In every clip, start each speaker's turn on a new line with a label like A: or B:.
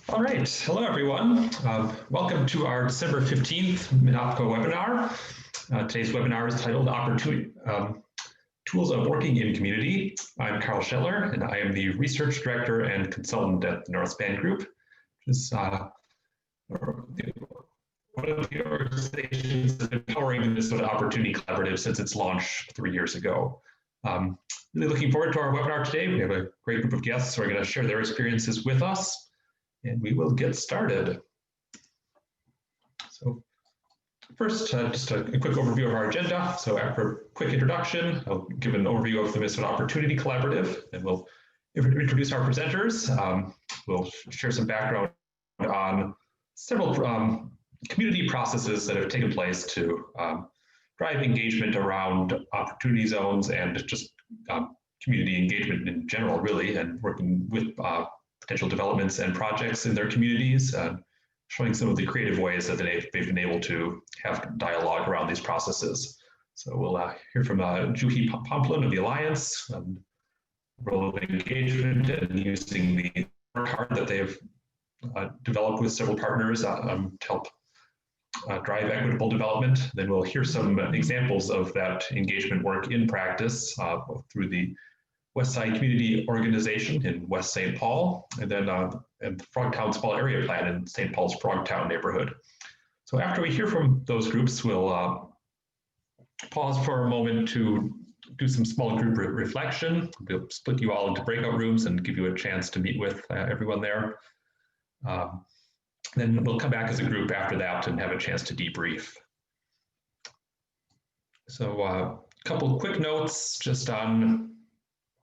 A: All right, hello everyone. Welcome to our December 15th MNOppCo webinar. Today's webinar is titled Tools of Working in Community. I'm Carl Schettler, and I am the Research Director and Consultant at the Northspan Group, which is one of the organizations that's been powering the Minnesota Opportunity Collaborative since its launch 3 years ago. Really looking forward to our webinar today. We have a great group of guests who are going to share their experiences with us. And we will get started. So first, just a quick overview of our agenda. So after a quick introduction, I'll give an overview of the Minnesota Opportunity Collaborative, and we'll introduce our presenters. We'll share some background on several community processes that have taken place to drive engagement around opportunity zones and just community engagement in general, really, and working with potential developments and projects in their communities, showing some of the creative ways that they've been able to have dialogue around these processes. So we'll hear from Juhi Pomplin of the Alliance, role of engagement and using the card that they've developed with several partners to help drive equitable development. Then we'll hear some examples of that engagement work in practice through the Westside Community Organization in West St. Paul, and then and the Frogtown Small Area Plan in St. Paul's Frogtown neighborhood. So after we hear from those groups, we'll pause for a moment to do some small group reflection. We'll split you all into breakout rooms and give you a chance to meet with everyone there. Then we'll come back as a group after that and have a chance to debrief. So a couple quick notes just on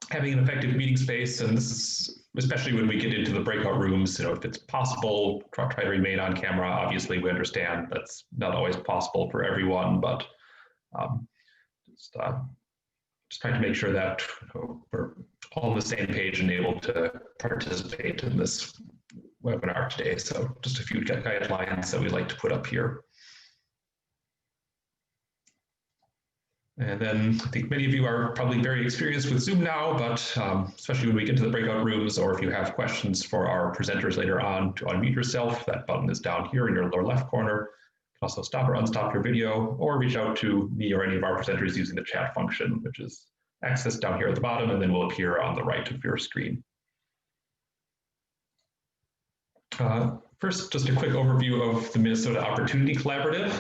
A: having an effective meeting space, and this is especially when we get into the breakout rooms, if it's possible, try to remain on camera. Obviously, we understand that's not always possible for everyone, but just trying to make sure that we're all on the same page and able to participate in this webinar today. So just a few guidelines that we'd like to put up here. And then I think many of you are probably very experienced with Zoom now, but especially when we get to the breakout rooms, or if you have questions for our presenters later on, to unmute yourself. That button is down here in your lower left corner. You can also stop or unstop your video, or reach out to me or any of our presenters using the chat function, which is accessed down here at the bottom and then will appear on the right of your screen. First, just a quick overview of the Minnesota Opportunity Collaborative.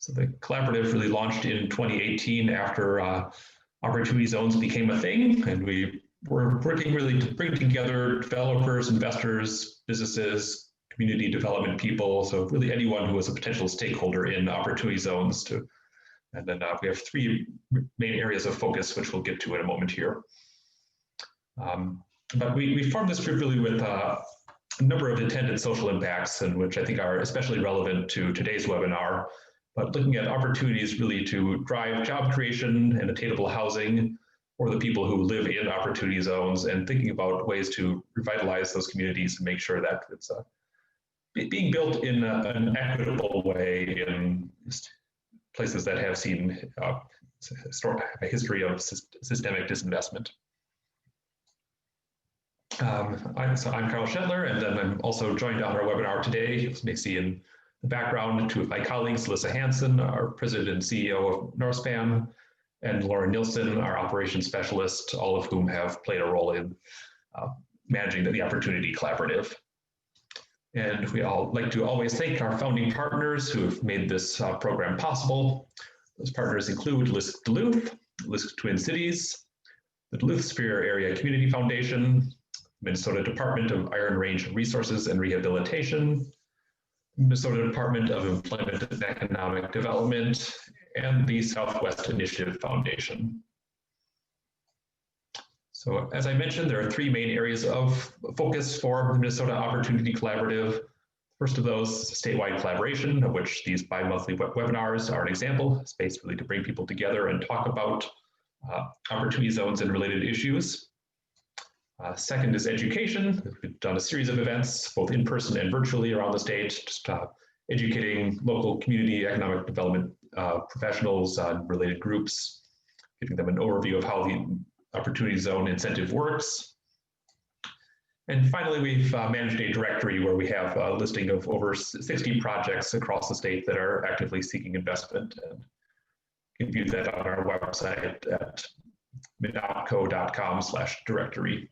A: So the collaborative really launched in 2018 after opportunity zones became a thing, and we were working really to bring together developers, investors, businesses, community development people, so really anyone who was a potential stakeholder in opportunity zones. And then we have three main areas of focus, which we'll get to in a moment here. But we formed this group really with a number of intended social impacts, and which I think are especially relevant to today's webinar. But looking at opportunities really to drive job creation and attainable housing for the people who live in opportunity zones, and thinking about ways to revitalize those communities and make sure that it's being built in an equitable way in places that have seen a history of systemic disinvestment. I'm Carl Schettler, and then I'm also joined on our webinar today, as you may see in the background, two of my colleagues, Alyssa Hansen, our president and CEO of Northspan, and Laura Nilsson, our operations specialist, all of whom have played a role in managing the Opportunity Collaborative. And we all like to always thank our founding partners who have made this program possible. Those partners include LISC Duluth, LISC Twin Cities, the Duluth Superior Area Community Foundation, Minnesota Department of Iron Range Resources and Rehabilitation, Minnesota Department of Employment and Economic Development, and the Southwest Initiative Foundation. So as I mentioned, there are three main areas of focus for the Minnesota Opportunity Collaborative. First of those, statewide collaboration, of which these bi-monthly webinars are an example, a space really to bring people together and talk about opportunity zones and related issues. Second is education. We've done a series of events, both in person and virtually around the state, just educating local community economic development professionals and related groups, giving them an overview of how the Opportunity Zone incentive works. And finally, we've managed a directory where we have a listing of over 60 projects across the state that are actively seeking investment. And you can view that on our website at MNOppCo.com/directory.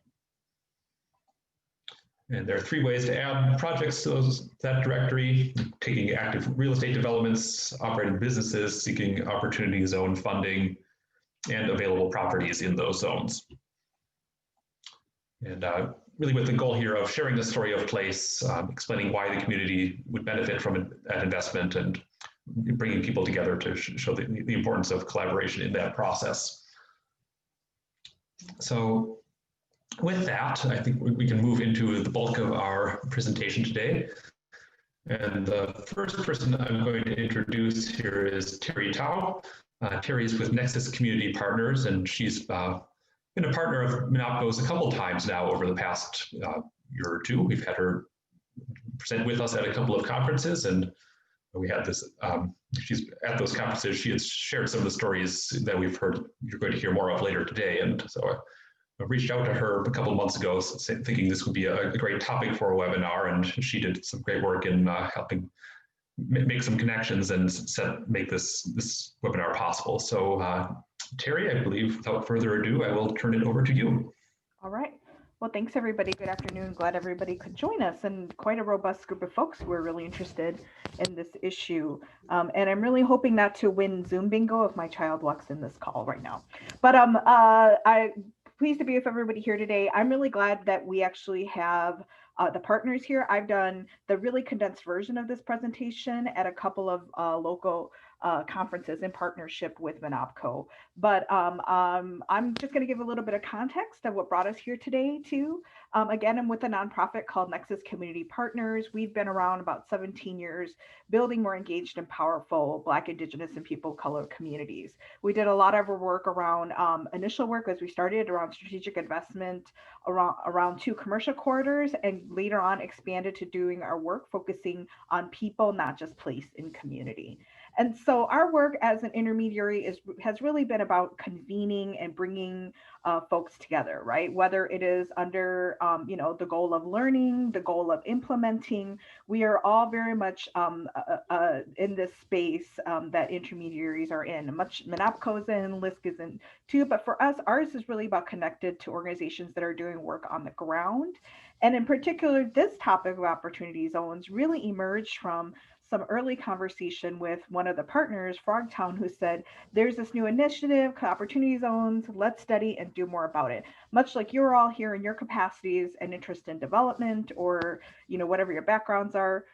A: And there are 3 ways to add projects to that directory: taking active real estate developments, operating businesses, seeking opportunity zone funding, and available properties in those zones. And really with the goal here of sharing the story of place, explaining why the community would benefit from that investment, and bringing people together to show the importance of collaboration in that process. So with that, I think we can move into the bulk of our presentation today. And the first person I'm going to introduce here is Terry Tao. Terry is with Nexus Community Partners, and she's been a partner of MNOppCo's a couple times now over the past year or two. We've had her present with us at a couple of conferences, and we had this, she's at those conferences, she has shared some of the stories that we've heard, you're going to hear more of later today. And so I reached out to her a couple of months ago thinking this would be a great topic for a webinar, and she did some great work in helping make some connections and make this webinar possible. So Terry, I believe without further ado, I will turn it over to you.
B: All right. Well, thanks everybody. Good afternoon. Glad everybody could join us, and quite a robust group of folks who are really interested in this issue. And I'm really hoping not to win Zoom bingo if my child walks in this call right now. But I'm pleased to be with everybody here today. I'm really glad that we actually have the partners here. I've done the really condensed version of this presentation at a couple of local conferences in partnership with MNOppCo. But I'm just going to give a little bit of context of what brought us here today too. Again, I'm with a nonprofit called Nexus Community Partners. We've been around about 17 years, building more engaged and powerful Black, Indigenous, and people of color communities. We did a lot of our work around initial work as we started around strategic investment around 2 commercial corridors, and later on expanded to doing our work focusing on people, not just place in community. And so our work as an intermediary has really been about convening and bringing folks together, right? Whether it is under, the goal of learning, the goal of implementing, we are all very much in this space that intermediaries are in. Much MNOppCo is in, LISC is in too, but for us, ours is really about connected to organizations that are doing work on the ground. And in particular, this topic of opportunity zones really emerged from some early conversation with one of the partners, Frogtown, who said, there's this new initiative, opportunity zones, let's study and do more about it. Much like you're all here in your capacities and interest in development or, whatever your backgrounds are,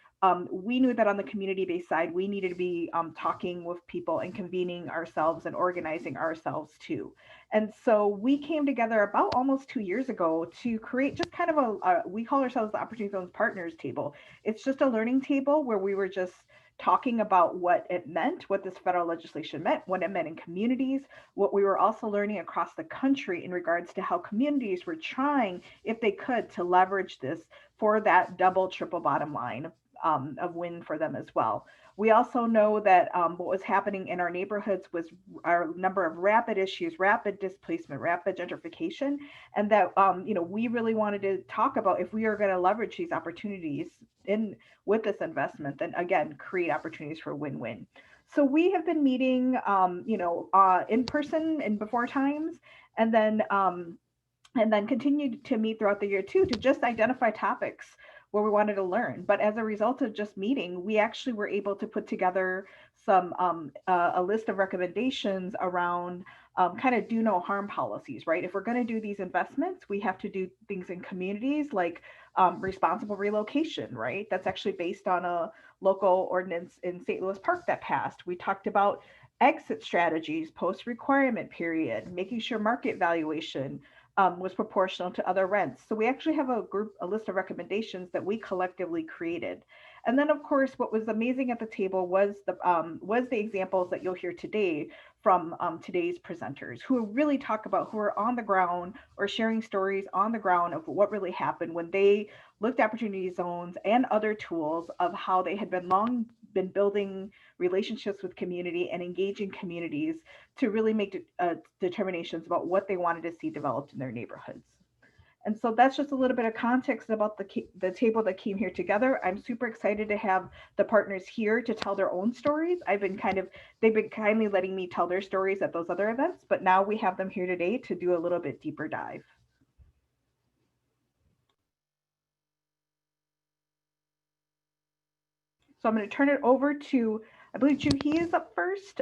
B: we knew that on the community-based side, we needed to be talking with people and convening ourselves and organizing ourselves too. And so we came together about almost 2 years ago to create just kind of we call ourselves the Opportunity Zones Partners Table. It's just a learning table where we were just talking about what it meant, what this federal legislation meant, what it meant in communities, what we were also learning across the country in regards to how communities were trying, if they could, to leverage this for that double, triple bottom line of win for them as well. We also know that what was happening in our neighborhoods was our number of rapid issues, rapid displacement, rapid gentrification, and that we really wanted to talk about if we are going to leverage these opportunities with this investment, then again create opportunities for win-win. So we have been meeting, in person in before times, and then continued to meet throughout the year too to just identify topics where we wanted to learn. But as a result of just meeting, we actually were able to put together some a list of recommendations around kind of do no harm policies, right? If we're going to do these investments, we have to do things in communities like responsible relocation, right? That's actually based on a local ordinance in St. Louis Park that passed. We talked about exit strategies, post-requirement period, making sure market valuation was proportional to other rents. So we actually have a list of recommendations that we collectively created. And then of course, what was amazing at the table was the examples that you'll hear today from today's presenters who really talk about who are on the ground or sharing stories on the ground of what really happened when they looked at opportunity zones and other tools of how they had long been building relationships with community and engaging communities to really make determinations about what they wanted to see developed in their neighborhoods. And so that's just a little bit of context about the table that came here together. I'm super excited to have the partners here to tell their own stories. They've been kindly letting me tell their stories at those other events, but now we have them here today to do a little bit deeper dive. So I'm going to turn it over to, I believe Juhi is up first,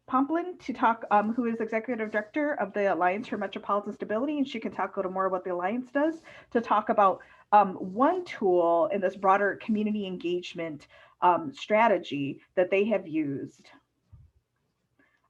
B: Pomplin, to talk, who is Executive Director of the Alliance for Metropolitan Stability, and she can talk a little more about the Alliance does, to talk about one tool in this broader community engagement strategy that they have used.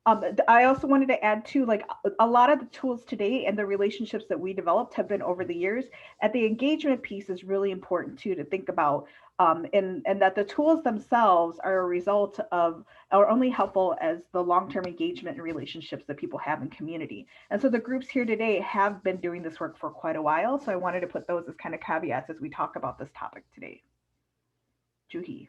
B: I also wanted to add too, like a lot of the tools today and the relationships that we developed have been over the years. And the engagement piece is really important too to think about, and that the tools themselves are a result of, are only helpful as the long-term engagement and relationships that people have in community. And so the groups here today have been doing this work for quite a while. So I wanted to put those as kind of caveats as we talk about this topic today. Juhi.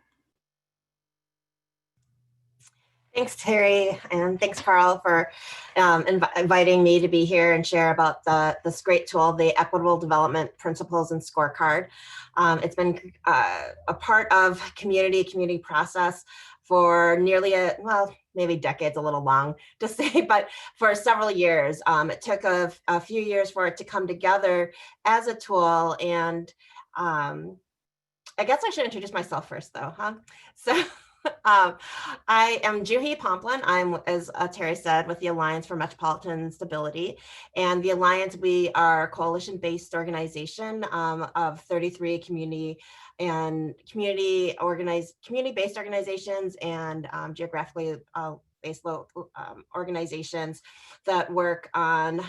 C: Thanks, Terry, and thanks, Carl, for inviting me to be here and share about this great tool, the Equitable Development Principles and Scorecard. It's been a part of community process for nearly maybe decades, a little long to say, but for several years. It took a few years for it to come together as a tool. And I guess I should introduce myself first though, huh? So. I am Juhi Pomplin. I'm, as Terry said, with the Alliance for Metropolitan Stability. And the Alliance, we are a coalition-based organization of 33 community-based organizations and geographically based organizations that work on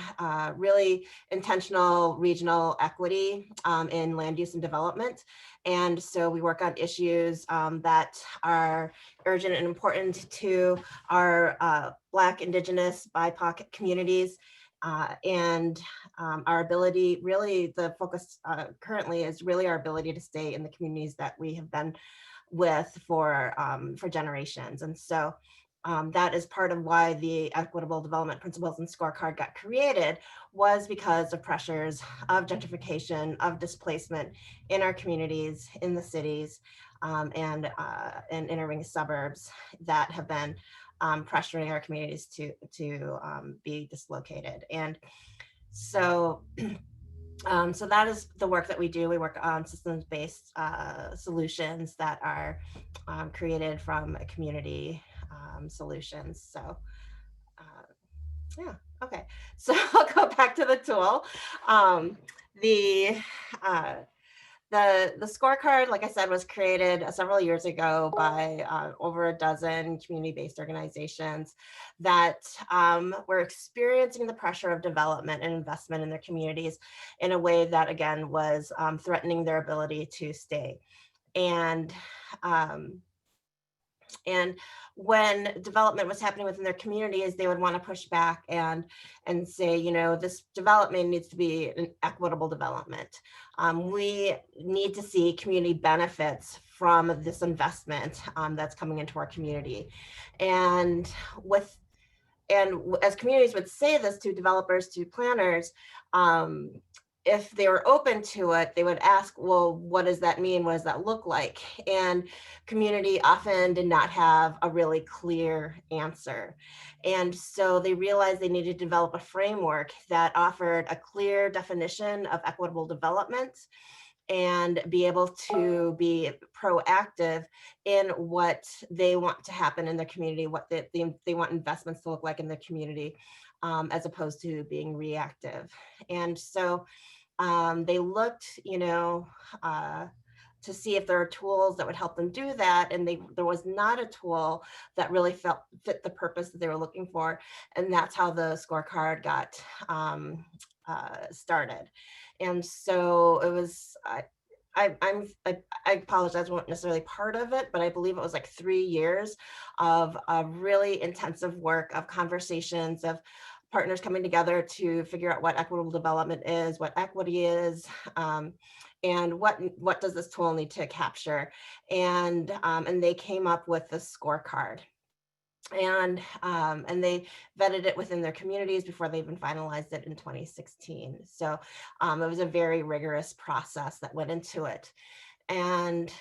C: really intentional regional equity in land use and development. And so we work on issues that are urgent and important to our Black, Indigenous, BIPOC communities. And our ability, really the focus currently is really our ability to stay in the communities that we have been with for generations. And so that is part of why the Equitable Development Principles and Scorecard got created, was because of pressures of gentrification, of displacement in our communities, in the cities, and in inner-ring suburbs that have been pressuring our communities to be dislocated. And so so that is the work that we do. We work on systems-based solutions that are created from a community solutions. So yeah, okay. So I'll go back to the tool. The scorecard, like I said, was created several years ago by over a dozen community-based organizations that were experiencing the pressure of development and investment in their communities in a way that, again, was threatening their ability to stay. And when development was happening within their communities, they would want to push back and say, you know, this development needs to be an equitable development. We need to see community benefits from this investment that's coming into our community. And as communities would say this to developers, to planners, if they were open to it, they would ask, well, what does that mean? What does that look like? And community often did not have a really clear answer. And so they realized they needed to develop a framework that offered a clear definition of equitable development and be able to be proactive in what they want to happen in their community, what they want investments to look like in their community, as opposed to being reactive. And so they looked, you know, to see if there are tools that would help them do that. And there was not a tool that really fit the purpose that they were looking for. And that's how the scorecard got started. And so it was, I apologize, I wasn't necessarily part of it, but I believe it was like 3 years of really intensive work, of conversations, of partners coming together to figure out what equitable development is, what equity is, and what does this tool need to capture. And they came up with the scorecard. And they vetted it within their communities before they even finalized it in 2016. So it was a very rigorous process that went into it. And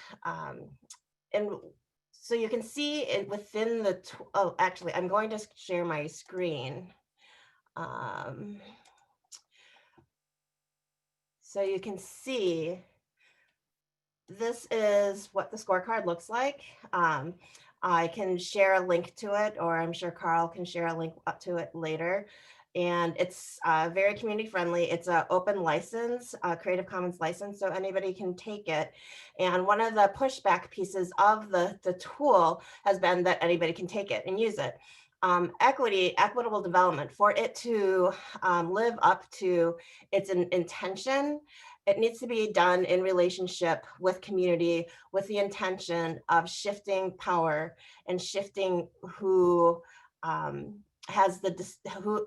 C: so you can see it within the, oh, actually, I'm going to share my screen. So you can see, this is what the scorecard looks like. I can share a link to it, or I'm sure Carl can share a link up to it later. And it's very community friendly. It's an open license, Creative Commons license, so anybody can take it. And one of the pushback pieces of the tool has been that anybody can take it and use it. Equitable development, for it to live up to its intention, it needs to be done in relationship with community, with the intention of shifting power and shifting who has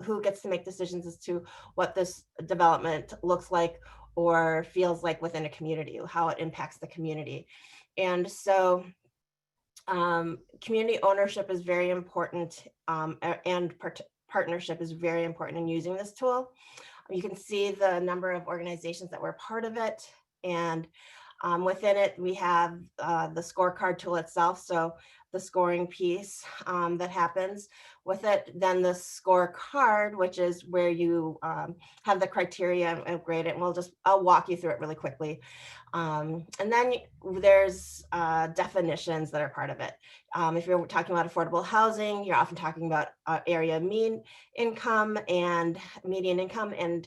C: who gets to make decisions as to what this development looks like or feels like within a community, how it impacts the community. And so community ownership is very important, and partnership is very important in using this tool. You can see the number of organizations that were part of it. And within it, we have the scorecard tool itself. So the scoring piece that happens with it, then the scorecard, which is where you have the criteria and grade it. And I'll walk you through it really quickly. And then there's definitions that are part of it. If you're talking about affordable housing, you're often talking about area mean income and median income. And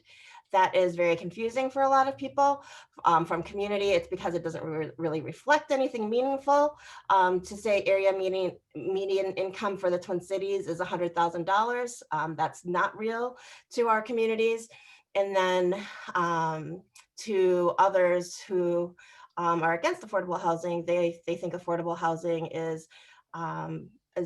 C: that is very confusing for a lot of people. From community, it's because it doesn't really reflect anything meaningful. To say area median income for the Twin Cities is $100,000. That's not real to our communities. And then to others who are against affordable housing, they think affordable housing is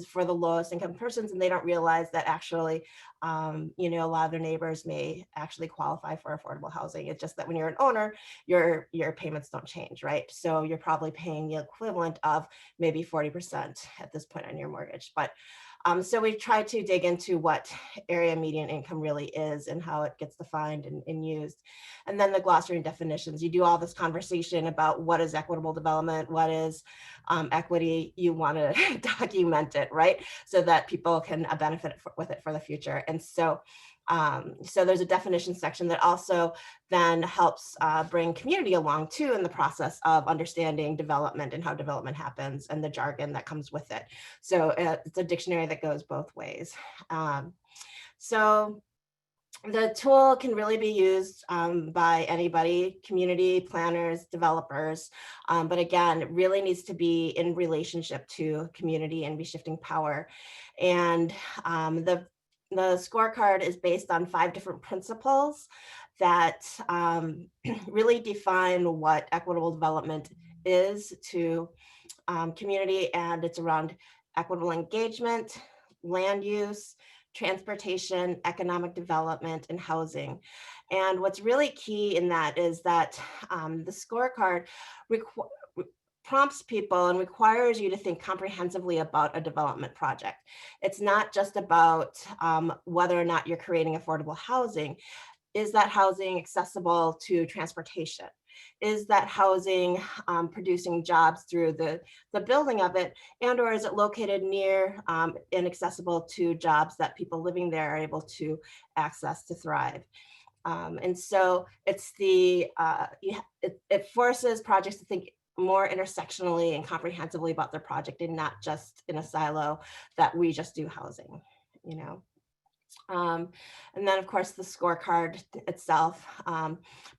C: for the lowest income persons, and they don't realize that actually, a lot of their neighbors may actually qualify for affordable housing. It's just that when you're an owner, your payments don't change, right? So you're probably paying the equivalent of maybe 40% at this point on your mortgage. But so we try to dig into what area median income really is and how it gets defined and used. And then the glossary and definitions. You do all this conversation about what is equitable development, what is equity. You want to document it, right? So that people can benefit with it for the future. And so there's a definition section that also then helps bring community along too in the process of understanding development and how development happens and the jargon that comes with it. So it's a dictionary that goes both ways. So the tool can really be used by anybody, community, planners, developers. But again, it really needs to be in relationship to community and be shifting power. And the scorecard is based on 5 different principles that really define what equitable development is to community, and it's around equitable engagement, land use, transportation, economic development, and housing. And what's really key in that is that the scorecard prompts people and requires you to think comprehensively about a development project. It's not just about whether or not you're creating affordable housing. Is that housing accessible to transportation? Is that housing producing jobs through the building of it, and or is it located near and accessible to jobs that people living there are able to access to thrive? And so it's it forces projects to think more intersectionally and comprehensively about their project, and not just in a silo that we just do housing, And then of course the scorecard itself,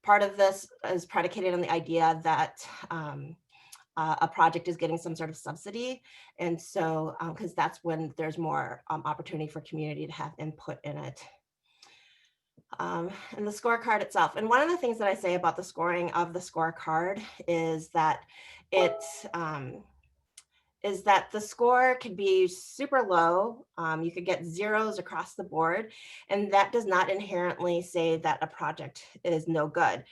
C: part of this is predicated on the idea that a project is getting some sort of subsidy. And so, because that's when there's more opportunity for community to have input in it. And the scorecard itself. And one of the things that I say about the scoring of the scorecard is that the score could be super low. You could get zeros across the board. And that does not inherently say that a project is no good.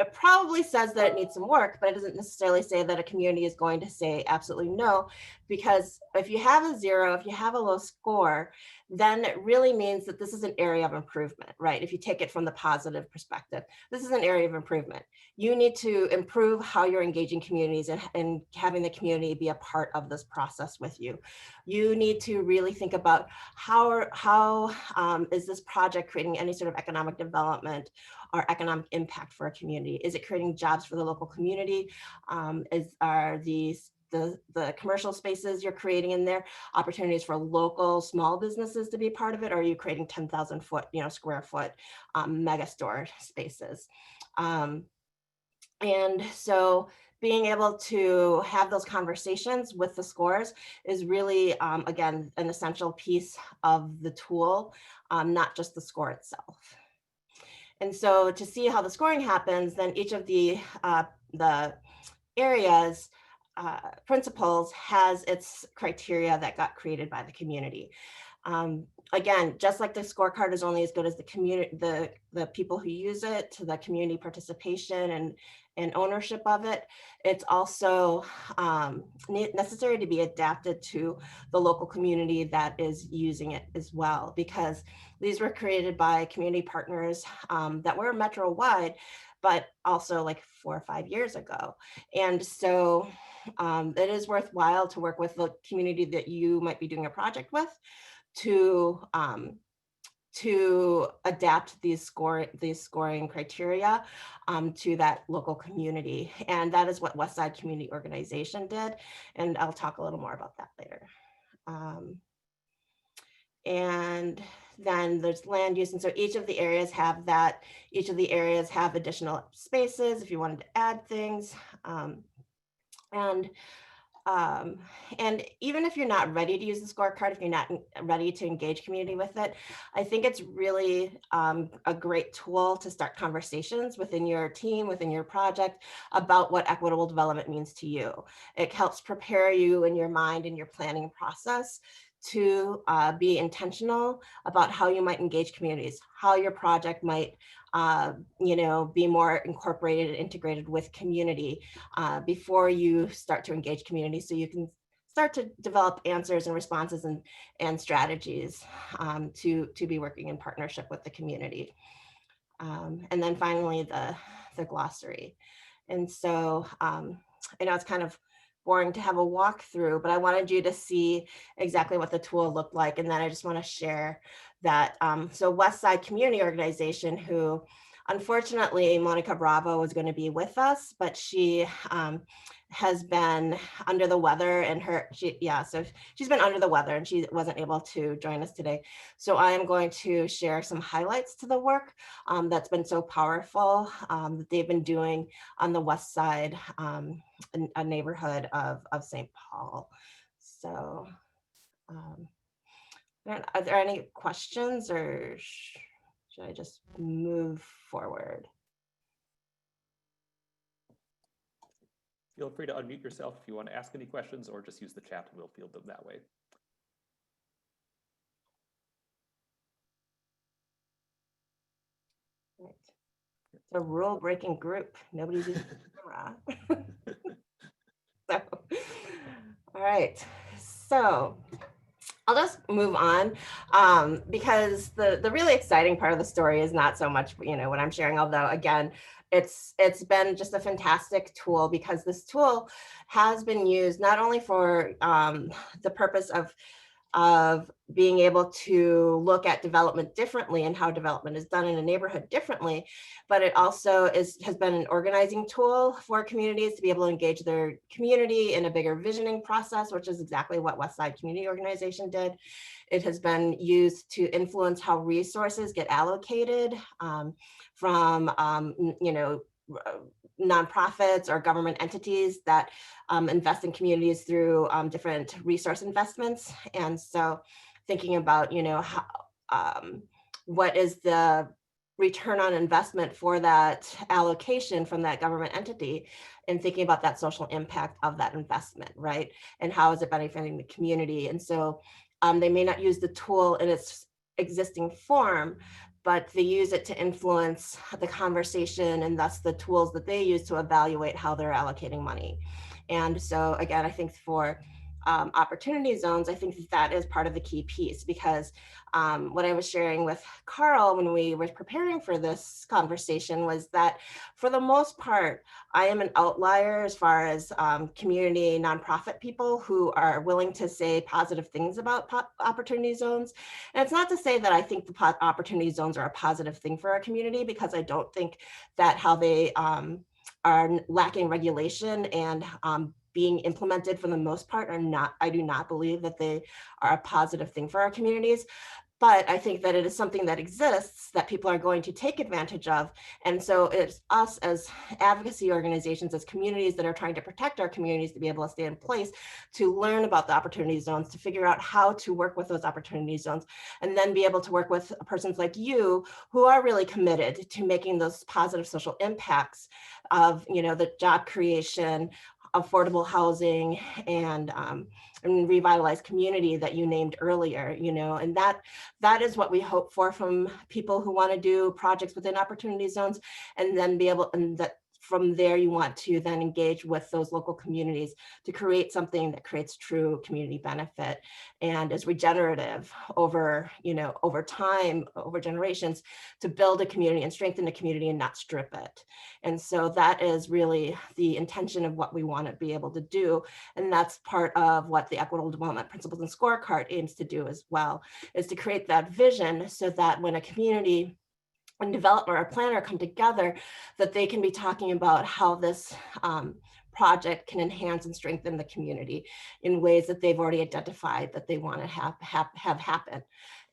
C: it probably says that it needs some work, but it doesn't necessarily say that a community is going to say absolutely no, because if you have a 0, if you have a low score, then it really means that this is an area of improvement, right? If you take it from the positive perspective, this is an area of improvement. You need to improve how you're engaging communities and having the community be a part of this process with you. You need to really think about how is this project creating any sort of economic development or economic impact for a community? Is it creating jobs for the local community? Are the commercial spaces you're creating in there opportunities for local small businesses to be part of it? Or are you creating 10,000 foot, square foot mega store spaces? And so being able to have those conversations with the scores is really, again, an essential piece of the tool, not just the score itself. And so to see how the scoring happens, then each of the areas principles has its criteria that got created by the community. Again, just like the scorecard is only as good as the community, the people who use it, the community participation and ownership of it, it's also necessary to be adapted to the local community that is using it as well, because these were created by community partners that were metro-wide, but also like 4 or 5 years ago. And so it is worthwhile to work with the community that you might be doing a project with to adapt these scoring criteria to that local community. And that is what Westside Community Organization did. And I'll talk a little more about that later. And then there's land use. And so each of the areas have that. Each of the areas have additional spaces if you wanted to add things. And even if you're not ready to use the scorecard, if you're not ready to engage community with it, I think it's really a great tool to start conversations within your team, within your project, about what equitable development means to you. It helps prepare you in your mind and your planning process to be intentional about how you might engage communities, how your project might be more incorporated and integrated with community before you start to engage community, so you can start to develop answers and responses and strategies to be working in partnership with the community. And then finally, the glossary. And so I know it's kind of boring to have a walkthrough, but I wanted you to see exactly what the tool looked like. And then I just want to share that. So Westside Community Organization, who unfortunately Monica Bravo was going to be with us, but she has been under the weather, and so she's been under the weather and she wasn't able to join us today. So I am going to share some highlights to the work that's been so powerful that they've been doing on the west side, a neighborhood of St. Paul. So are there any questions, or should I just move forward?
D: Feel free to unmute yourself if you want to ask any questions, or just use the chat and we'll field them that way.
C: Right. It's a rule-breaking group. Nobody's using the camera. So, all right. So I'll just move on because the really exciting part of the story is not so much, what I'm sharing, although again, it's been just a fantastic tool, because this tool has been used not only for the purpose of being able to look at development differently and how development is done in a neighborhood differently, but it also has been an organizing tool for communities to be able to engage their community in a bigger visioning process, which is exactly what Westside Community Organization did. It has been used to influence how resources get allocated from nonprofits or government entities that invest in communities through different resource investments. And so thinking about, how, what is the return on investment for that allocation from that government entity, and thinking about that social impact of that investment, right? And how is it benefiting the community? And so they may not use the tool in its existing form, but they use it to influence the conversation and thus the tools that they use to evaluate how they're allocating money. And so again, I think for opportunity zones, I think that is part of the key piece, because what I was sharing with Carl when we were preparing for this conversation was that for the most part, I am an outlier as far as community nonprofit people who are willing to say positive things about opportunity zones. And it's not to say that I think the opportunity zones are a positive thing for our community, because I don't think that how they are lacking regulation and being implemented for the most part are not, I do not believe that they are a positive thing for our communities. But I think that it is something that exists that people are going to take advantage of. And so it's us as advocacy organizations, as communities that are trying to protect our communities to be able to stay in place, to learn about the opportunity zones, to figure out how to work with those opportunity zones, and then be able to work with persons like you who are really committed to making those positive social impacts of, you know, the job creation, affordable housing, and revitalized community that you named earlier, you know, and that is what we hope for from people who want to do projects within opportunity zones, and then be able, and that from there you want to then engage with those local communities to create something that creates true community benefit and is regenerative over, you know, over time, over generations, to build a community and strengthen the community and not strip it. And so that is really the intention of what we want to be able to do. And that's part of what the Equitable Development Principles and Scorecard aims to do as well, is to create that vision so that when a community and developer or planner come together, that they can be talking about how this project can enhance and strengthen the community in ways that they've already identified that they want to have happen.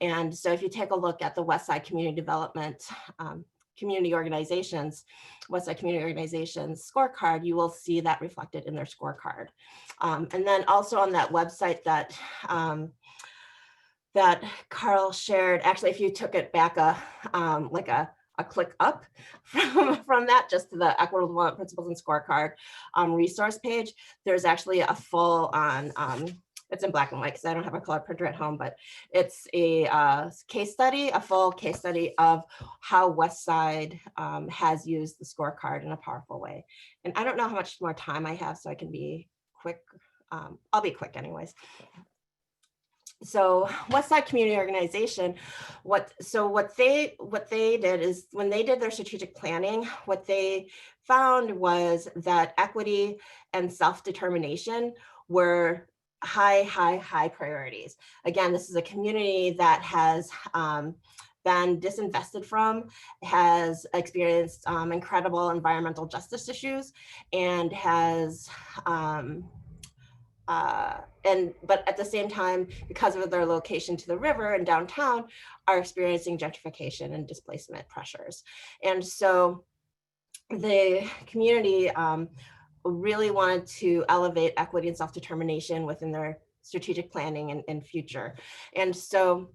C: And so if you take a look at the Westside Community Development community organizations, Westside Community Organizations scorecard, you will see that reflected in their scorecard. And then also on that website that that Carl shared, actually, if you took it back like a click up from that just to the Equitable Development Principles and Scorecard resource page, there's actually a full on, it's in black and white because I don't have a color printer at home, but it's a case study, a full case study of how Westside has used the scorecard in a powerful way. And I don't know how much more time I have, so I can be quick. I'll be quick anyways. So Westside Community Organization, what they did is when they did their strategic planning, what they found was that equity and self-determination were high priorities. Again, this is a community that has been disinvested from, has experienced incredible environmental justice issues, and has but at the same time, because of their location to the river and downtown, are experiencing gentrification and displacement pressures. And so the community really wanted to elevate equity and self-determination within their strategic planning and future. And so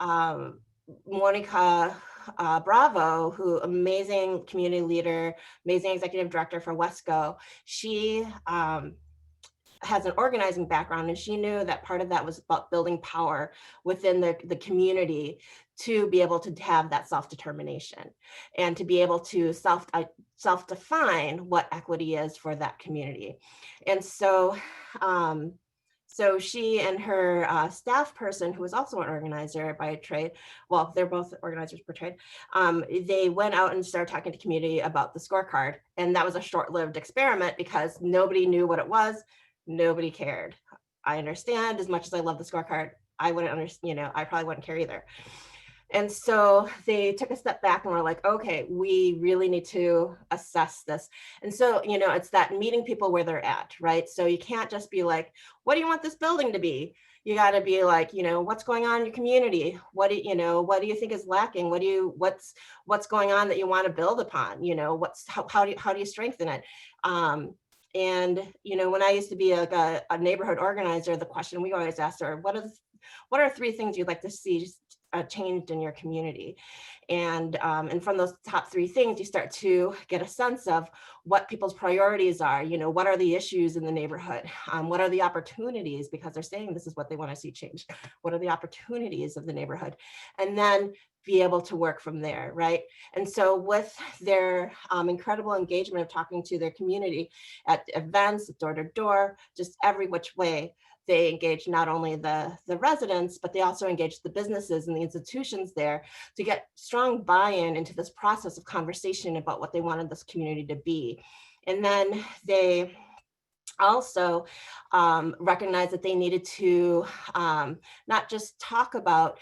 C: Monica Bravo, who amazing community leader, amazing executive director for WESCO, she has an organizing background, and she knew that part of that was about building power within the community to be able to have that self-determination and to be able to self-define what equity is for that community. And so so she and her staff person, who is also an organizer by trade, well, they're both organizers per trade, they went out and started talking to community about the scorecard. And that was a short-lived experiment because nobody knew what it was. Nobody cared. I understand, as much as I love the scorecard, I wouldn't understand, you know, I probably wouldn't care either. And so they took a step back and were like, okay, we really need to assess this. And so, you know, it's that meeting people where they're at, right? So you can't just be like, what do you want this building to be? You got to be like, you know, what's going on in your community? What do you think is lacking? What's going on that you want to build upon? You know, how do you strengthen it? And, you know, when I used to be a neighborhood organizer, the question we always asked are, what are 3 things you'd like to see changed in your community? And from those top 3 things, you start to get a sense of what people's priorities are. You know, what are the issues in the neighborhood? What are the opportunities? Because they're saying this is what they want to see change. What are the opportunities of the neighborhood? And then be able to work from there, right? And so with their incredible engagement of talking to their community at events, door to door, just every which way, they engage not only the residents, but they also engage the businesses and the institutions there to get strong buy-in into this process of conversation about what they wanted this community to be. And then they also recognized that they needed to not just talk about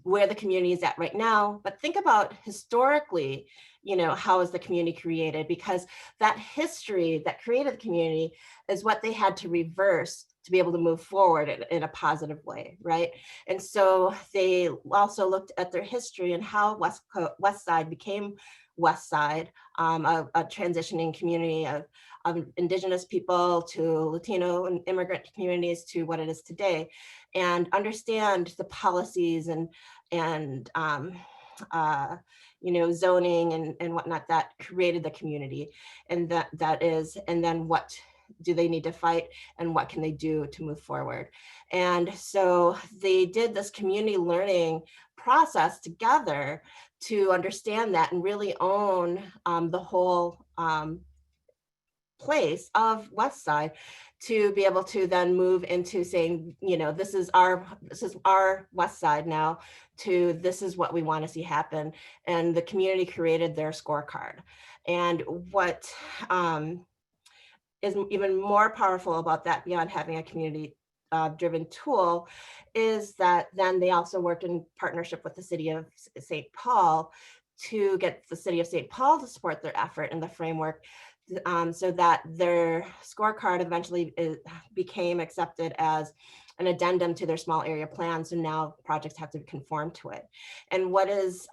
C: where the community is at right now, but think about historically, you know, how is the community created? Because that history that created the community is what they had to reverse to be able to move forward in a positive way, right? And so they also looked at their history and how West Side became West Side, a transitioning community of Indigenous people to Latino and immigrant communities to what it is today, and understand the policies and you know, zoning and whatnot that created the community, and and then what do they need to fight and what can they do to move forward. And so they did this community learning process together to understand that and really own the whole place of West Side, to be able to then move into saying, you know, this is our West Side now, to this is what we want to see happen. And the community created their scorecard. And what is even more powerful about that, beyond having a community driven tool, is that then they also worked in partnership with the city of St. Paul to get the city of St. Paul to support their effort in the framework, so that their scorecard eventually became accepted as an addendum to their small area plan. So now projects have to conform to it. And what is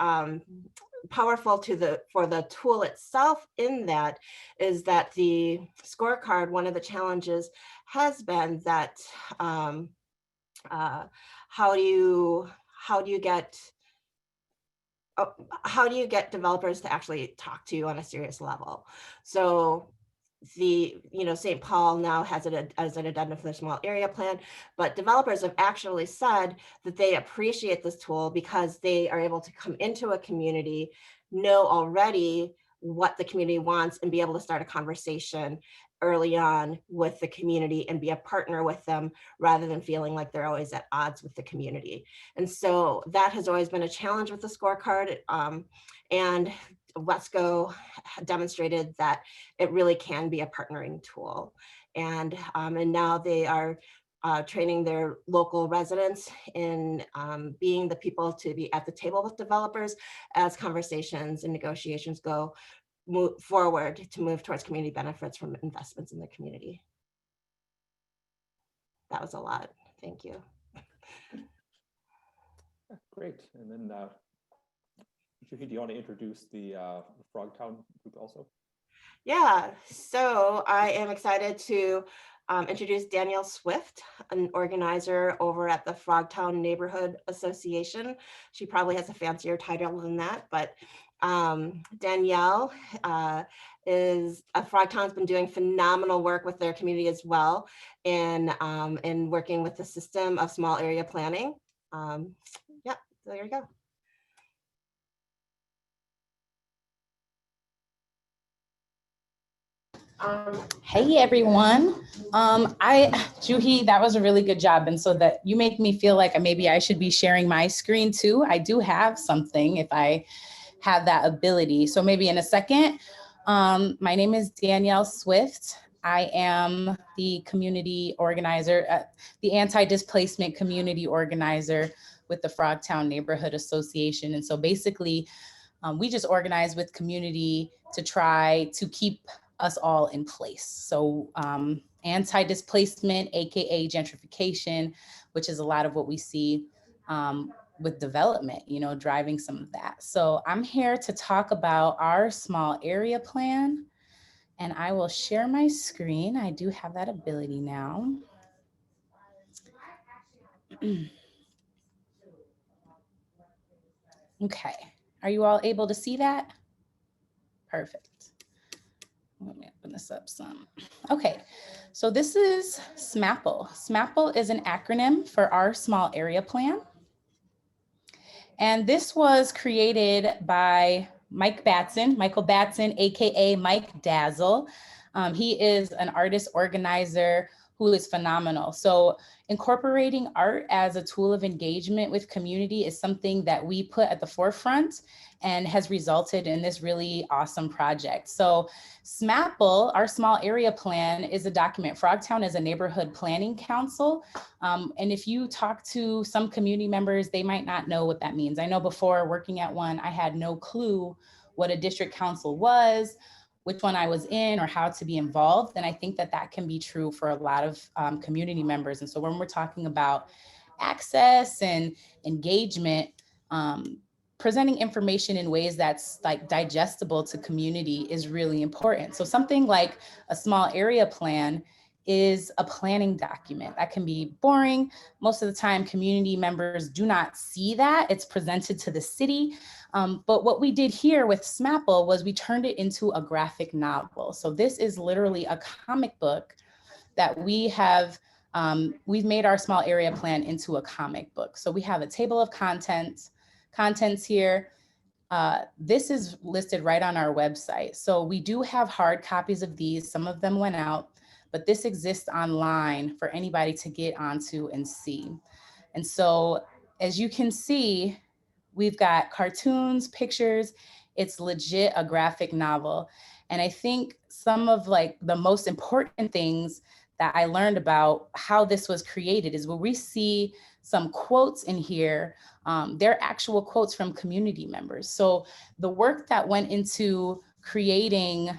C: powerful for the tool itself in that is that the scorecard, one of the challenges has been that how do you get developers to actually talk to you on a serious level? So St. Paul now has it as an addendum for their small area plan, but developers have actually said that they appreciate this tool because they are able to come into a community, know already what the community wants, and be able to start a conversation early on with the community and be a partner with them, rather than feeling like they're always at odds with the community. And so that has always been a challenge with the scorecard. And WESCO demonstrated that it really can be a partnering tool. And now they are training their local residents in being the people to be at the table with developers as conversations and negotiations move forward to move towards community benefits from investments in the community. That was a lot. Thank you.
D: Great. And then Juhi, do you want to introduce the Frogtown group also?
C: Yeah, so I am excited to introduce Danielle Swift, an organizer over at the Frogtown Neighborhood Association. She probably has a fancier title than that, but Danielle Frogtown's been doing phenomenal work with their community as well, in working with the system of small area planning. Yeah, so there you go.
E: Hey everyone. Juhi, that was a really good job. And so that you make me feel like maybe I should be sharing my screen too. I do have something if I have that ability. So maybe in a second. My name is Danielle Swift. I am the community organizer, the anti-displacement community organizer with the Frogtown Neighborhood Association. And so basically, we just organize with community to try to keep us all in place. So anti-displacement, AKA gentrification, which is a lot of what we see with development, driving some of that. So I'm here to talk about our small area plan, and I will share my screen. I do have that ability now. Okay, are you all able to see that? Perfect. Let me open this up some. Okay, so this is SMAPL. SMAPL is an acronym for our small area plan. And this was created by Michael Batson, AKA Mike Dazzle. He is an artist organizer who is phenomenal. So incorporating art as a tool of engagement with community is something that we put at the forefront and has resulted in this really awesome project. So SMAPL, our small area plan, is a document. Frogtown is a neighborhood planning council. And if you talk to some community members, they might not know what that means. I know before working at one, I had no clue what a district council was, which one I was in, or how to be involved. And I think that that can be true for a lot of community members. And so when we're talking about access and engagement, presenting information in ways that's like digestible to community is really important. So something like a small area plan is a planning document that can be boring. Most of the time, community members do not see that. It's presented to the city. But what we did here with SMAPL was we turned it into a graphic novel. So this is literally a comic book that we have, we've made our small area plan into a comic book. So we have a table of contents here. This is listed right on our website. So we do have hard copies of these. Some of them went out, but this exists online for anybody to get onto and see. And so as you can see, we've got cartoons, pictures. It's legit a graphic novel. And I think some of like the most important things that I learned about how this was created is where we see some quotes in here. They're actual quotes from community members. So the work that went into creating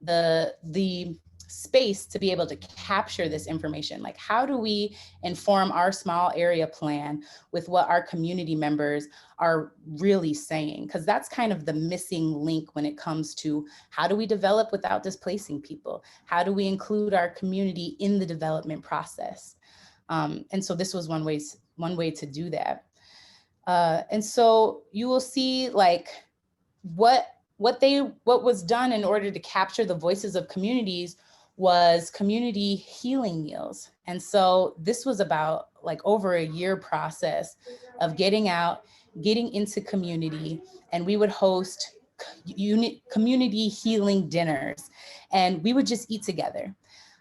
E: the space to be able to capture this information, like how do we inform our small area plan with what our community members are really saying? Because that's kind of the missing link when it comes to how do we develop without displacing people? How do we include our community in the development process? And so this was one way to do that. And so you will see like what was done in order to capture the voices of communities was community healing meals. And so this was about like over a year process of getting out, getting into community, and we would host community healing dinners, and we would just eat together.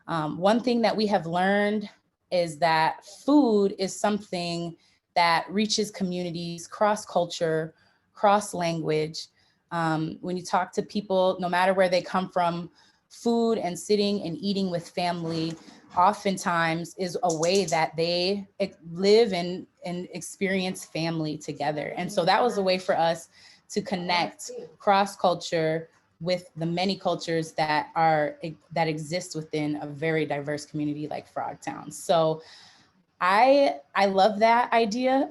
E: One thing that we have learned is that food is something that reaches communities cross culture, cross language. When you talk to people, no matter where they come from, food and sitting and eating with family oftentimes is a way that they live and experience family together. And so that was a way for us to connect cross culture with the many cultures that exist within a very diverse community like Frogtown. So I love that idea.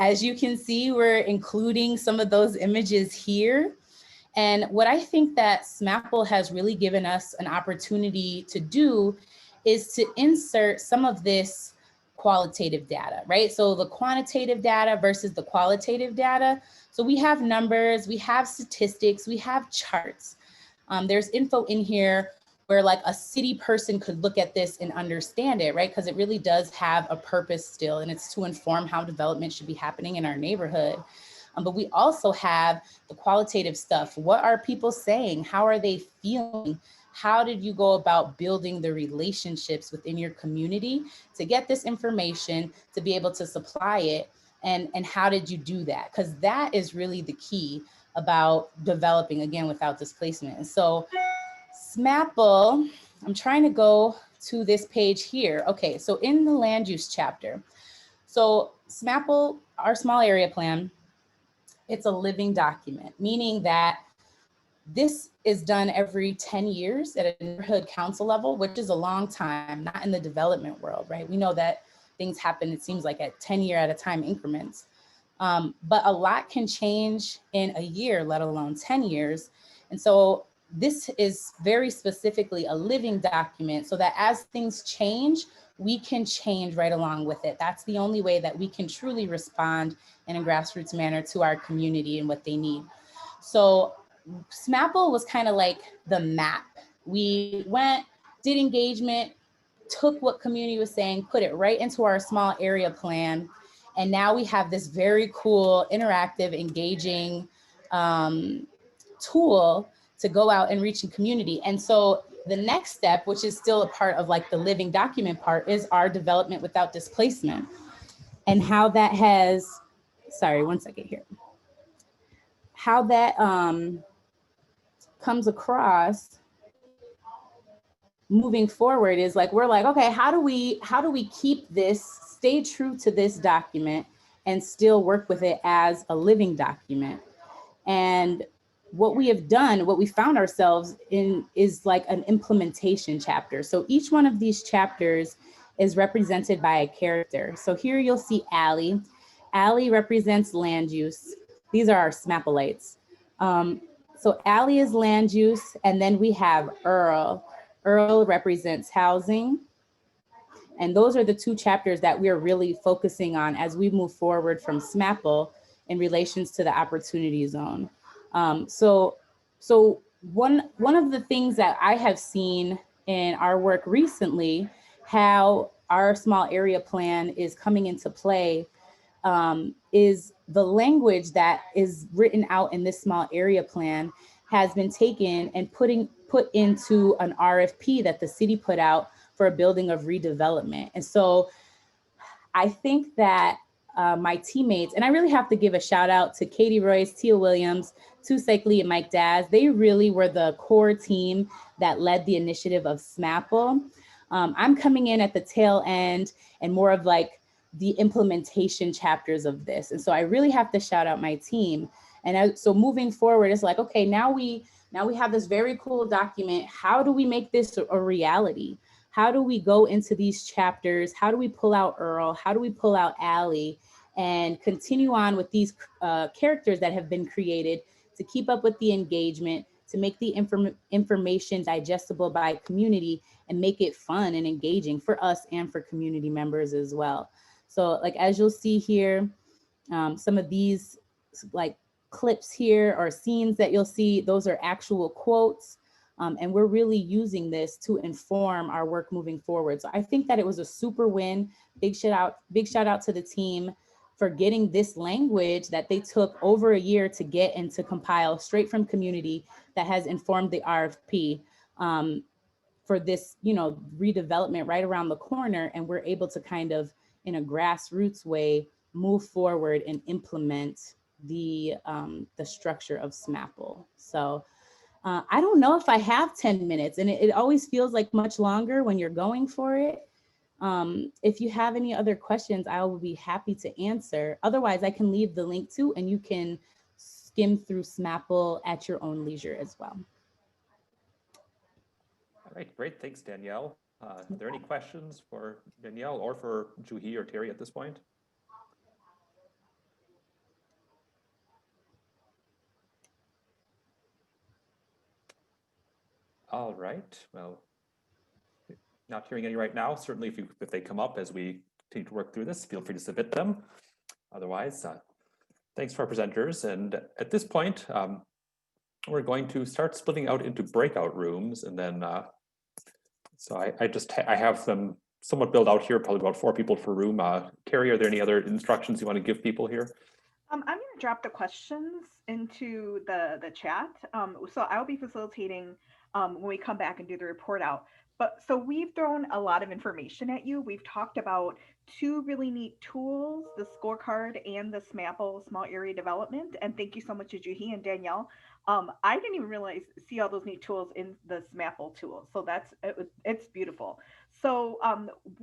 E: As you can see, we're including some of those images here. And what I think that SMAPL has really given us an opportunity to do is to insert some of this qualitative data, right? So the quantitative data versus the qualitative data. So we have numbers, we have statistics, we have charts. There's info in here where like a city person could look at this and understand it, right? Because it really does have a purpose still, and it's to inform how development should be happening in our neighborhood. But we also have the qualitative stuff. What are people saying? How are they feeling? How did you go about building the relationships within your community to get this information, to be able to supply it? And how did you do that? Because that is really the key about developing, again, without displacement. And so SMAPL, I'm trying to go to this page here. Okay, so in the land use chapter. So SMAPL, our small area plan, it's a living document, meaning that this is done every 10 years at a neighborhood council level, which is a long time, not in the development world, right? We know that things happen, it seems like at 10-year at a time increments. But a lot can change in a year, let alone 10 years. And so this is very specifically a living document so that as things change, we can change right along with it. That's the only way that we can truly respond in a grassroots manner to our community and what they need. So SMAPL was kind of like the map. We went, did engagement, took what community was saying, put it right into our small area plan, And now we have this very cool, interactive, engaging tool to go out and reach a community. And so the next step, which is still a part of like the living document part, is our development without displacement, and how that has, sorry, one second here, how that comes across moving forward is like, we're like, okay, how do we keep this, stay true to this document and still work with it as a living document? And what we have done, what we found ourselves in, is like an implementation chapter. So each one of these chapters is represented by a character. So here you'll see Allie. Allie represents land use. These are our Smapolites. So Allie is land use, and then we have Earl. Earl represents housing. And those are the two chapters that we're really focusing on as we move forward from SMAPL in relations to the opportunity zone. So one of the things that I have seen in our work recently, how our small area plan is coming into play, is the language that is written out in this small area plan has been taken and put into an RFP that the city put out for a building of redevelopment. And so I think that my teammates, and I really have to give a shout out to Katie Royce, Tia Williams, Tusek Lee, and Mike Daz. They really were the core team that led the initiative of SMAPL. I'm coming in at the tail end and more of like the implementation chapters of this. And so I really have to shout out my team. And so moving forward, it's like, okay, now we have this very cool document. How do we make this a reality? How do we go into these chapters? How do we pull out Earl? How do we pull out Allie and continue on with these characters that have been created to keep up with the engagement, to make the information digestible by community and make it fun and engaging for us and for community members as well. So like, as you'll see here, some of these like clips here or scenes that you'll see, those are actual quotes. And we're really using this to inform our work moving forward. So I think that it was a super win. Big shout out to the team for getting this language that they took over a year to get and to compile straight from community that has informed the RFP for this, redevelopment right around the corner. And we're able to kind of, in a grassroots way, move forward and implement the structure of SMAPL. So I don't know if I have 10 minutes, and it always feels like much longer when you're going for it. If you have any other questions, I will be happy to answer. Otherwise, I can leave the link to, and you can skim through SMAPL at your own leisure as well.
D: All right, great. Thanks, Danielle. Are there any questions for Danielle or for Juhi or Terry at this point? All right, well, not hearing any right now. Certainly if they come up as we continue to work through this, feel free to submit them. Otherwise, thanks for our presenters. And at this point, we're going to start splitting out into breakout rooms. And then, so I have them somewhat built out here, probably about 4 people per room. Carrie, are there any other instructions you want to give people here?
B: I'm going to drop the questions into the chat. So I'll be facilitating when we come back and do the report out. But so we've thrown a lot of information at you. We've talked about 2 really neat tools, the scorecard and the SMAPL small area development. And thank you so much to Juhi and Danielle. I didn't even see all those neat tools in the SMAPL tool. So it's beautiful. So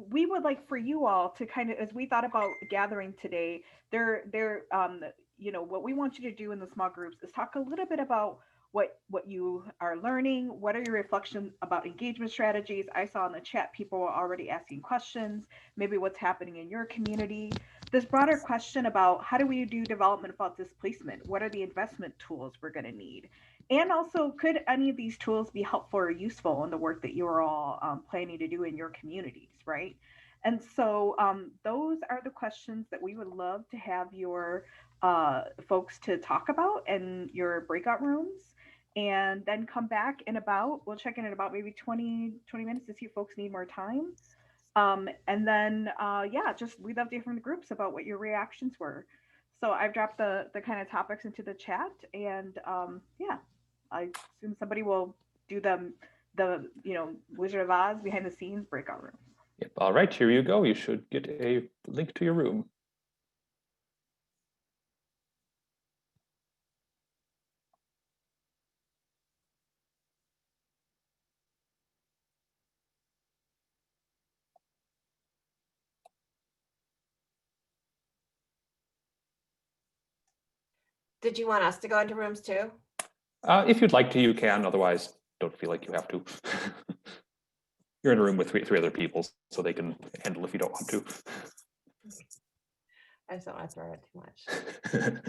B: we would like for you all to kind of, as we thought about gathering today, what we want you to do in the small groups is talk a little bit about what you are learning. What are your reflections about engagement strategies? I saw in the chat people were already asking questions, maybe what's happening in your community. This broader question about how do we do development about displacement? What are the investment tools we're going to need? And also, could any of these tools be helpful or useful in the work that you are all planning to do in your communities, right? And so those are the questions that we would love to have your folks to talk about in your breakout rooms, and then come back in we'll check in about maybe 20 minutes to see if folks need more time. And then, yeah, just we'd love to hear from the groups about what your reactions were. So I've dropped the kind of topics into the chat, and yeah, I assume somebody will do the Wizard of Oz behind the scenes breakout room.
D: Yep. All right, here you go. You should get a link to your room.
C: Did you want us to go into rooms too?
D: If you'd like to, you can. Otherwise, don't feel like you have to. You're in a room with three other people, so they can handle if you don't want to.
C: I just don't want to throw it too much.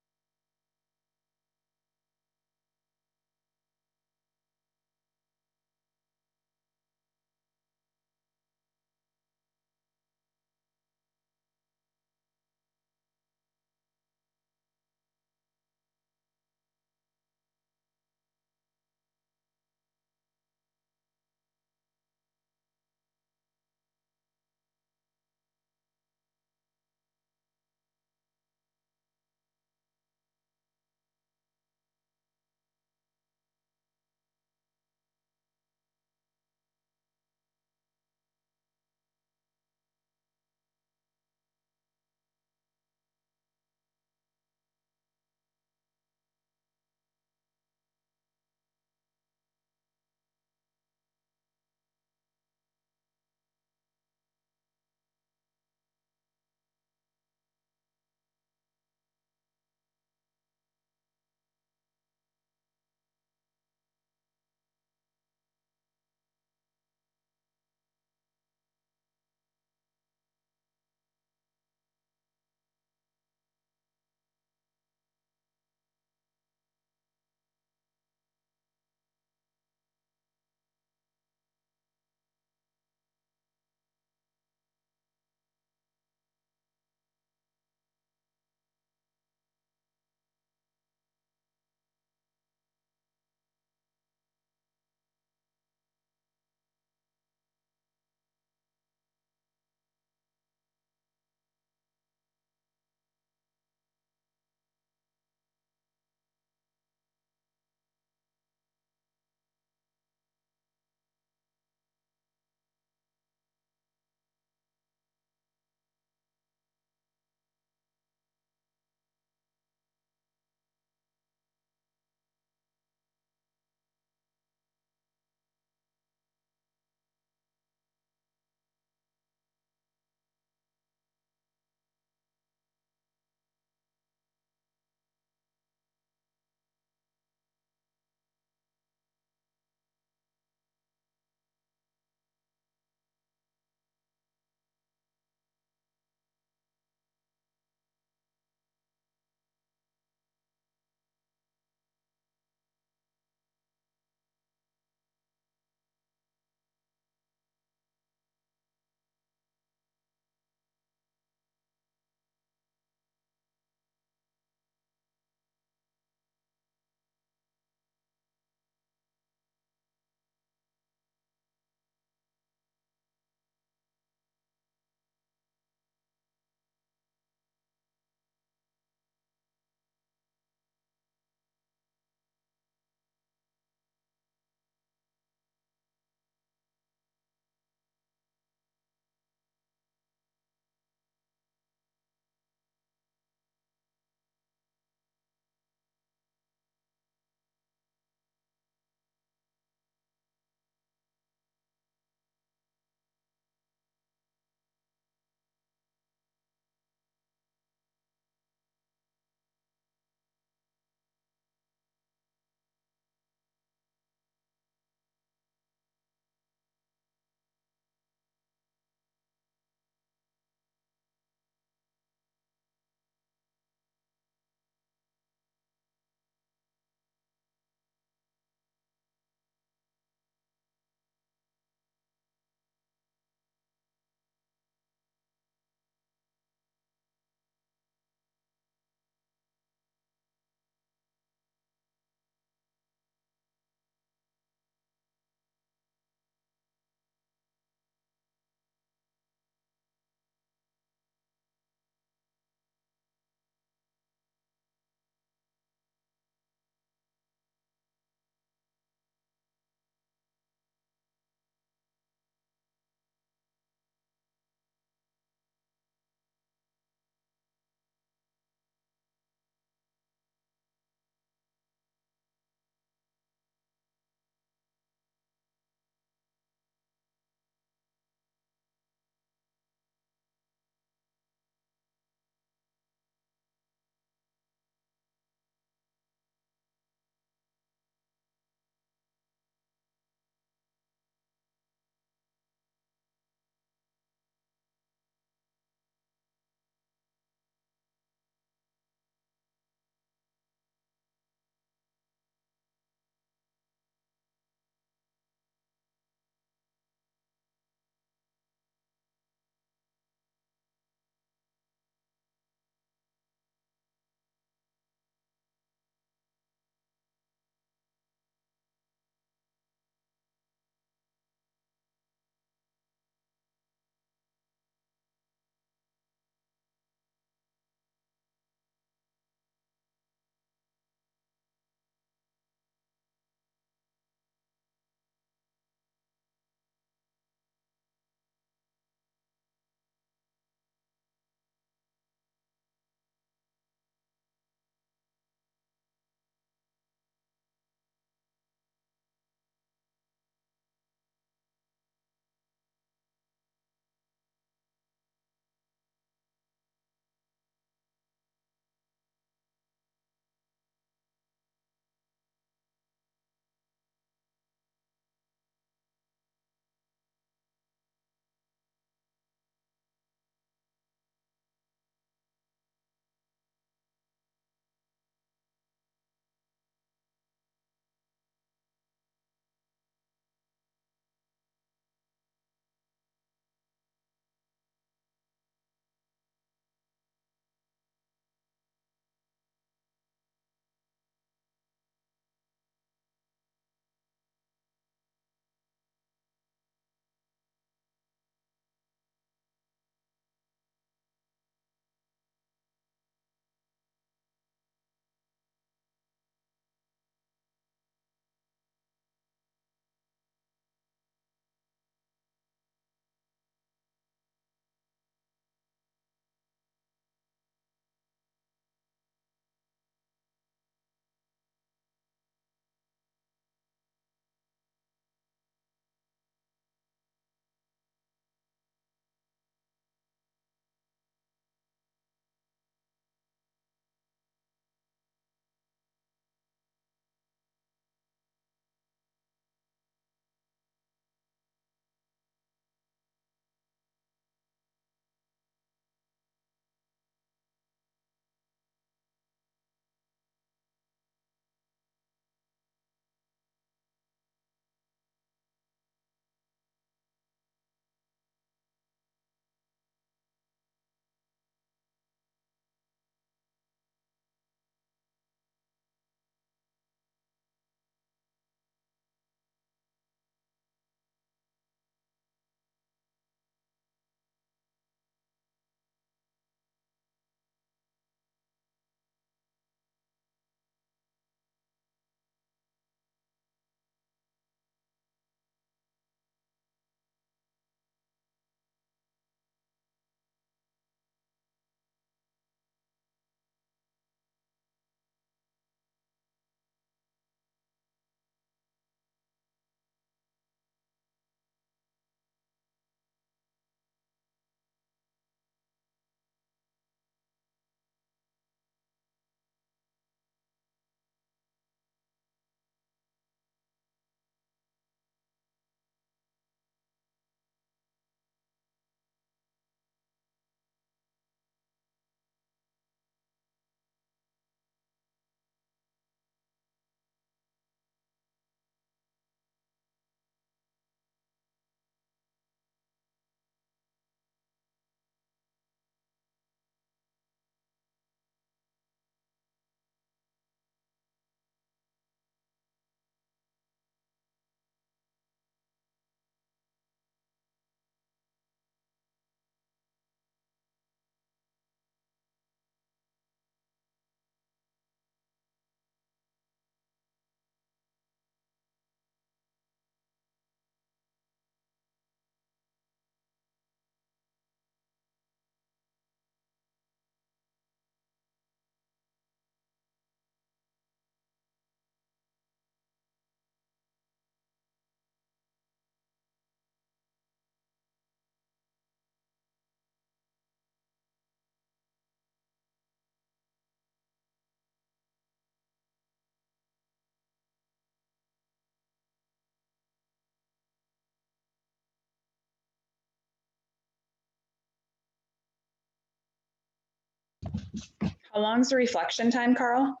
F: How long's the reflection time, Carl?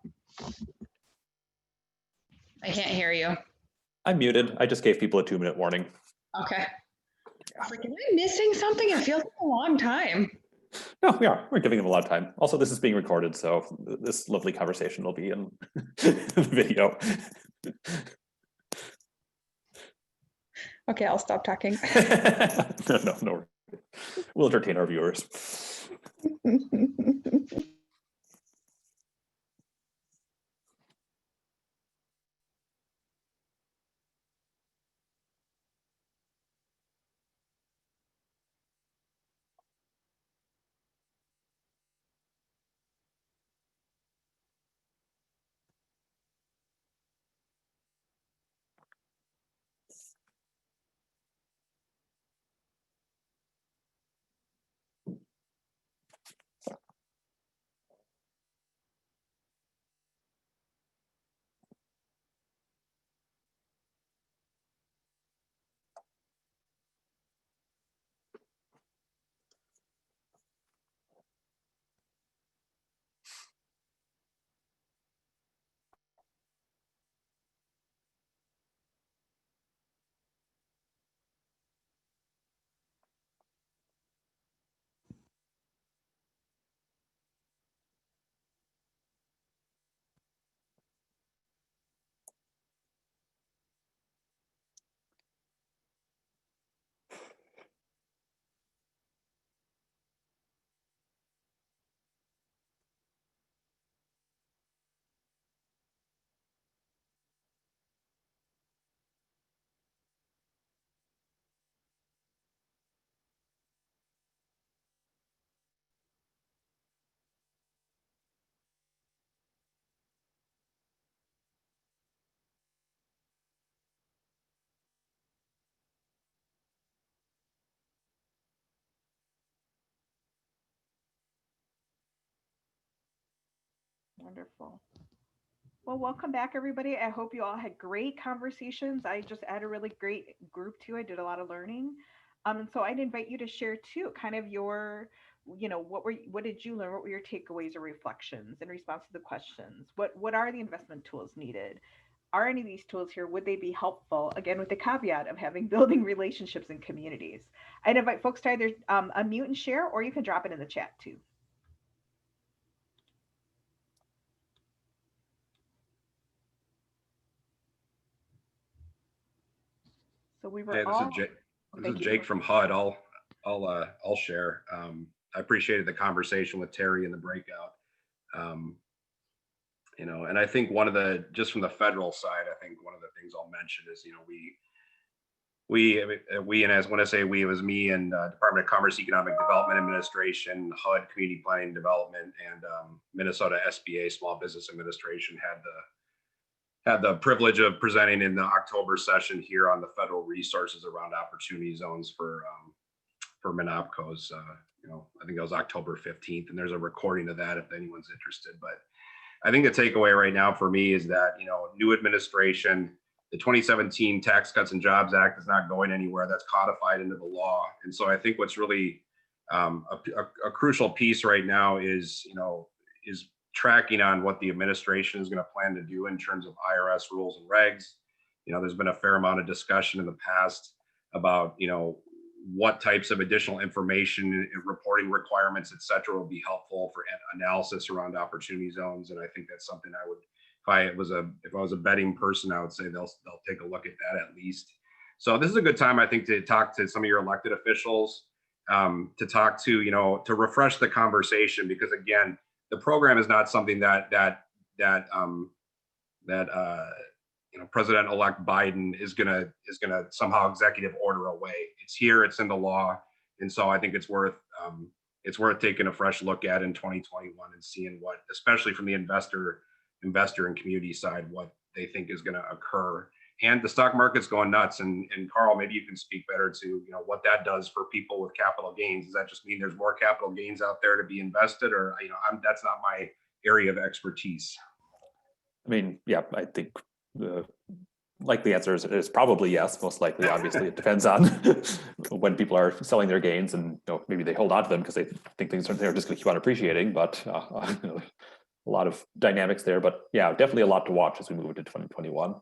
F: I can't hear you.
D: I'm muted. I just gave people a 2-minute warning.
F: Okay. I was like, am I missing something? It feels like a long time.
D: No, we are. We're giving them a lot of time. Also, this is being recorded, so this lovely conversation will be in the video.
F: Okay, I'll stop talking.
D: No. We'll entertain our viewers.
B: Wonderful. Well, welcome back, everybody. I hope you all had great conversations. I just had a really great group too. I did a lot of learning. And so I'd invite you to share too, kind of your, what did you learn? What were your takeaways or reflections in response to the questions? What are the investment tools needed? Are any of these tools here, would they be helpful? Again, with the caveat of having building relationships in communities. I'd invite folks to either unmute and share, or you can drop it in the chat too. So we were
G: Hey,
B: all.
G: This is Jake from HUD. I'll share. I appreciated the conversation with Terry in the breakout. And I think just from the federal side, I think one of the things I'll mention is, and as when I say we, it was me and Department of Commerce Economic Development Administration, HUD Community Planning and Development, and Minnesota SBA Small Business Administration had the privilege of presenting in the October session here on the federal resources around opportunity zones for MNOppCos. I think that was October 15th, and there's a recording of that if anyone's interested. But I think the takeaway right now for me is that, new administration, the 2017 Tax Cuts and Jobs Act is not going anywhere. That's codified into the law. And so I think what's really a crucial piece right now is tracking on what the administration is going to plan to do in terms of IRS rules and regs. There's been a fair amount of discussion in the past about, what types of additional information, reporting requirements, et cetera, will be helpful for analysis around opportunity zones. And I think that's something I would, if I was a betting person, I would say they'll take a look at that at least. So this is a good time, I think, to talk to some of your elected officials, to talk to, to refresh the conversation, because again, the program is not something that President-elect Biden is gonna somehow executive order away. It's here, it's in the law, and so I think it's worth taking a fresh look at in 2021 and seeing what, especially from the investor and community side, what they think is going to occur. And the stock market's going nuts. And Carl, maybe you can speak better to what that does for people with capital gains. Does that just mean there's more capital gains out there to be invested, or that's not my area of expertise?
D: I mean, yeah, I think the likely answer is probably yes. Most likely, obviously, it depends on when people are selling their gains, and maybe they hold on to them because they think they're just going to keep on appreciating. But a lot of dynamics there. But yeah, definitely a lot to watch as we move into 2021.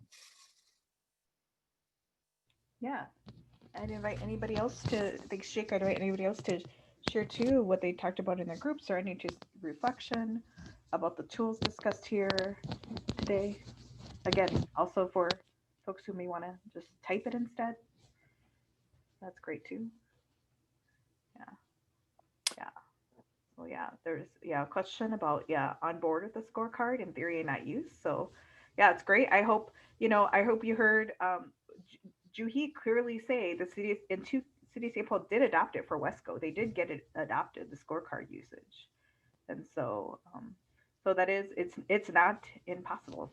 B: Yeah, I'd invite anybody else to, thanks Jake, I'd invite anybody else to share too what they talked about in their groups or any just reflection about the tools discussed here today. Again, also for folks who may want to just type it instead, that's great too. Yeah. Well, yeah, there's a question about on board with the scorecard in theory and not use. So yeah, it's great. I hope you heard Juhi clearly say the city of St. Paul did adopt it for Wesco. They did get it adopted, the scorecard usage, and so so that is it's not impossible.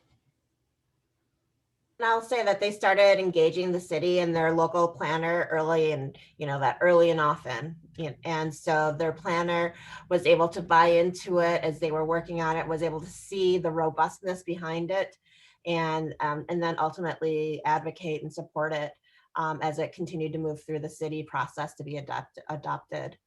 C: And I'll say that they started engaging the city and their local planner early, and that early and often. And so their planner was able to buy into it as they were working on it, was able to see the robustness behind it, and then ultimately advocate and support it as it continued to move through the city process to be adopted.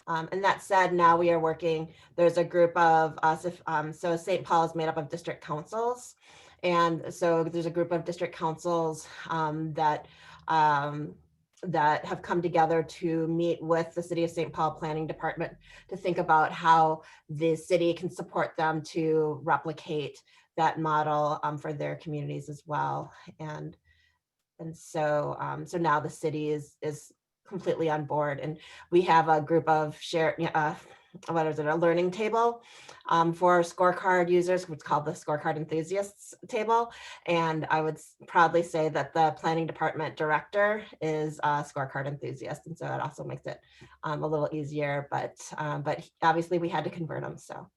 C: And that said, now we are working, there's a group of us, so St. Paul is made up of district councils. And so there's a group of district councils that have come together to meet with the City of St. Paul Planning Department to think about how the city can support them to replicate that model for their communities as well. And so now the city is completely on board, and we have a group of a learning table for scorecard users. It's called the Scorecard Enthusiasts table, and I would proudly say that the planning department director is a scorecard enthusiast, and so it also makes it a little easier. But obviously we had to convert them. So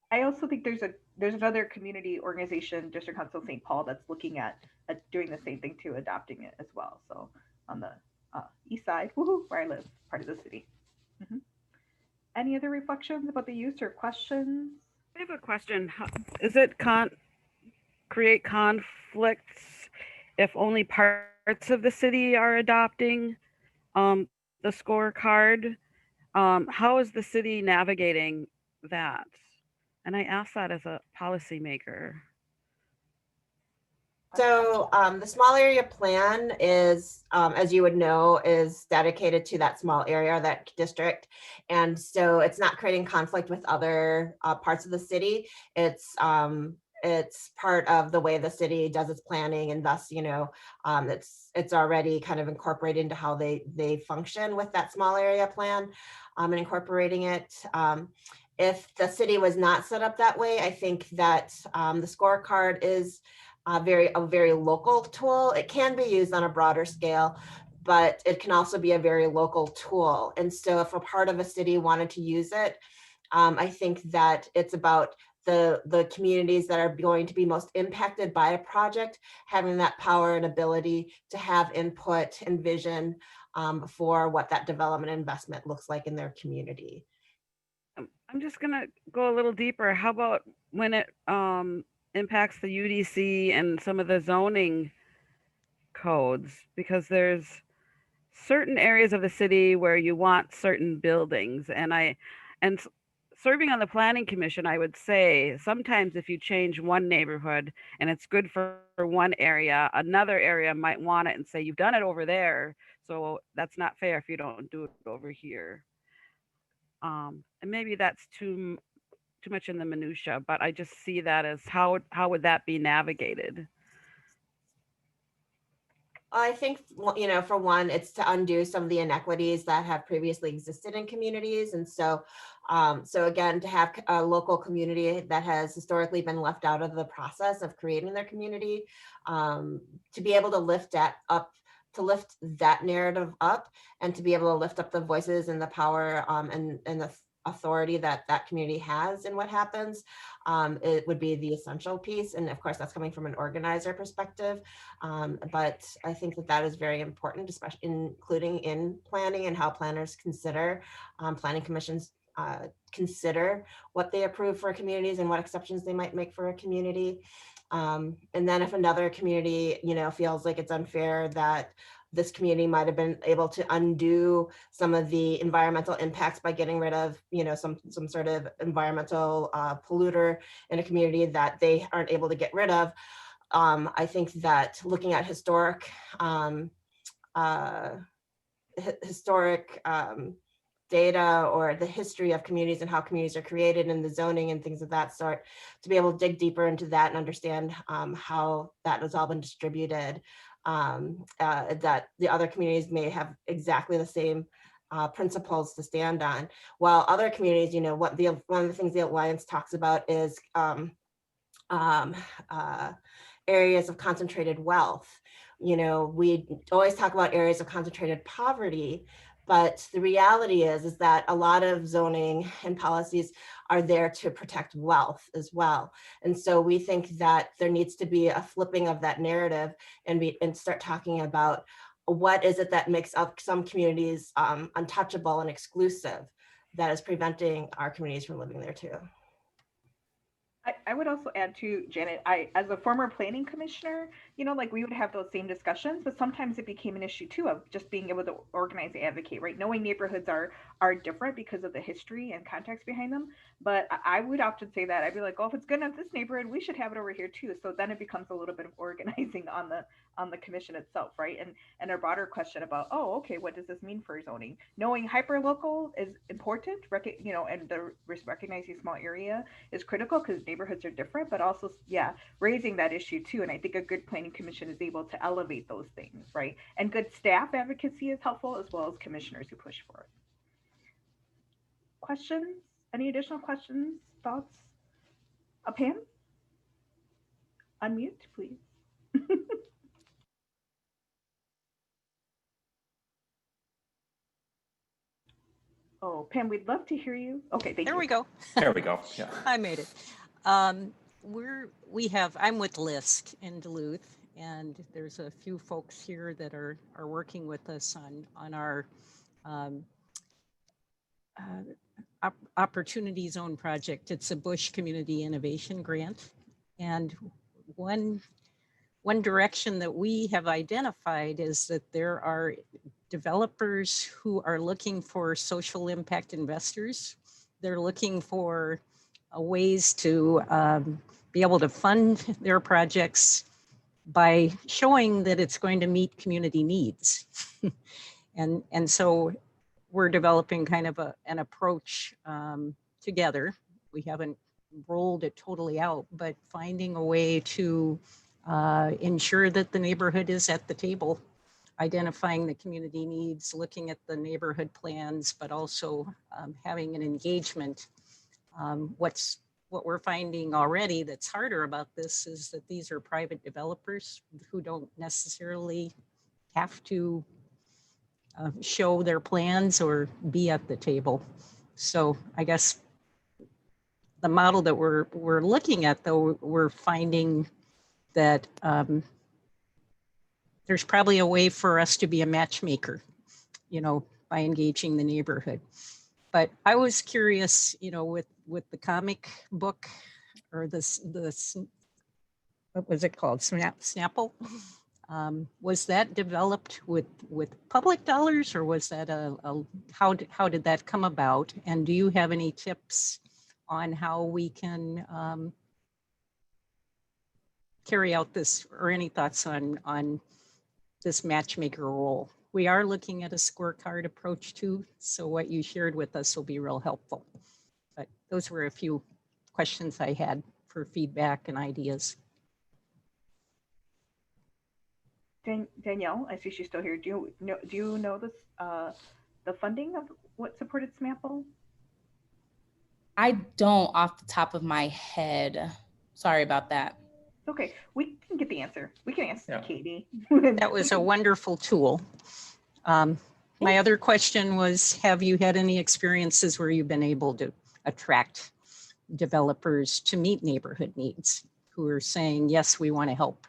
B: I also think there's another community organization, District Council St. Paul, that's looking at doing the same thing too, adopting it as well. So on the east side, where I live, part of the city. Mm-hmm. Any other reflections about the use or questions?
H: I have a question. Is it create conflicts if only parts of the city are adopting the scorecard? How is the city navigating that? And I ask that as a policymaker.
C: So the small area plan is, as you would know, is dedicated to that small area, that district. And so it's not creating conflict with other parts of the city. It's part of the way the city does its planning, and thus, it's already kind of incorporated into how they function with that small area plan and incorporating it. If the city was not set up that way, I think that the scorecard is a very local tool. It can be used on a broader scale, but it can also be a very local tool. And so if a part of a city wanted to use it, I think that it's about the communities that are going to be most impacted by a project having that power and ability to have input and vision for what that development investment looks like in their community.
H: I'm just gonna go a little deeper. How about when it impacts the UDC and some of the zoning codes, because there's certain areas of the city where you want certain buildings, and serving on the planning commission, I would say sometimes if you change one neighborhood and it's good for one area, another area might want it and say, you've done it over there, so that's not fair if you don't do it over here. And maybe that's too much in the minutia, but I just see that as how would that be navigated?
C: I think, for one, it's to undo some of the inequities that have previously existed in communities. And so again, to have a local community that has historically been left out of the process of creating their community, to be able to lift that up, to lift that narrative up, and to be able to lift up the voices and the power and the authority that community has in what happens, it would be the essential piece. And of course, that's coming from an organizer perspective. But I think that is very important, especially including in planning and how planners consider planning commissions consider what they approve for communities and what exceptions they might make for a community. And then if another community, feels like it's unfair that this community might have been able to undo some of the environmental impacts by getting rid of, some sort of environmental polluter in a community that they aren't able to get rid of. I think that looking at historic data or the history of communities and how communities are created and the zoning and things of that sort, to be able to dig deeper into that and understand how that has all been distributed, that the other communities may have exactly the same principles to stand on, while other communities, one of the things the Alliance talks about is areas of concentrated wealth. We always talk about areas of concentrated poverty, but the reality is that a lot of zoning and policies are there to protect wealth as well. And so we think that there needs to be a flipping of that narrative and start talking about what is it that makes up some communities untouchable and exclusive that is preventing our communities from living there too.
B: I would also add to Janet, as a former planning commissioner, like we would have those same discussions, but sometimes it became an issue too of just being able to organize and advocate, right? Knowing neighborhoods are different because of the history and context behind them. But I would often say that I'd be like, oh, if it's good enough this neighborhood, we should have it over here too. So then it becomes a little bit of organizing on the commission itself, right? And a broader question about, oh, okay, what does this mean for zoning? Knowing hyperlocal is important, and the recognizing small area is critical because neighborhoods are different, but also, raising that issue too. And I think a good planning commission is able to elevate those things, right? And good staff advocacy is helpful, as well as commissioners who push for it. Questions? Any additional questions, thoughts? Pam? Unmute, please. Oh, Pam, we'd love to hear you. Okay, thank you.
I: There we go.
D: There we go. Yeah.
I: I made it. I'm with LISC in Duluth, and there's a few folks here that are working with us on our Opportunity Zone project. It's a Bush Community Innovation Grant. And one direction that we have identified is that there are developers who are looking for social impact investors. They're looking for ways to be able to fund their projects by showing that it's going to meet community needs. and so we're developing kind of an approach together. We haven't rolled it totally out, but finding a way to ensure that the neighborhood is at the table, identifying the community needs, looking at the neighborhood plans, but also having an engagement. What we're finding already that's harder about this is that these are private developers who don't necessarily have to show their plans or be at the table. So I guess the model that we're looking at, though, we're finding that there's probably a way for us to be a matchmaker, by engaging the neighborhood. But I was curious, with the comic book or this what was it called? Snapple? Was that developed with public dollars, or was that how did that come about? And do you have any tips on how we can carry out this, or any thoughts on this matchmaker role? We are looking at a scorecard approach too, so what you shared with us will be real helpful. But those were a few questions I had for feedback and ideas.
B: Danielle, I see she's still here. Do you know this, the funding of what supported SMAPL?
E: I don't off the top of my head. Sorry about that.
B: Okay, we can get the answer. We can ask Katie.
I: That was a wonderful tool. My other question was, have you had any experiences where you've been able to attract developers to meet neighborhood needs who are saying, yes, we want to help?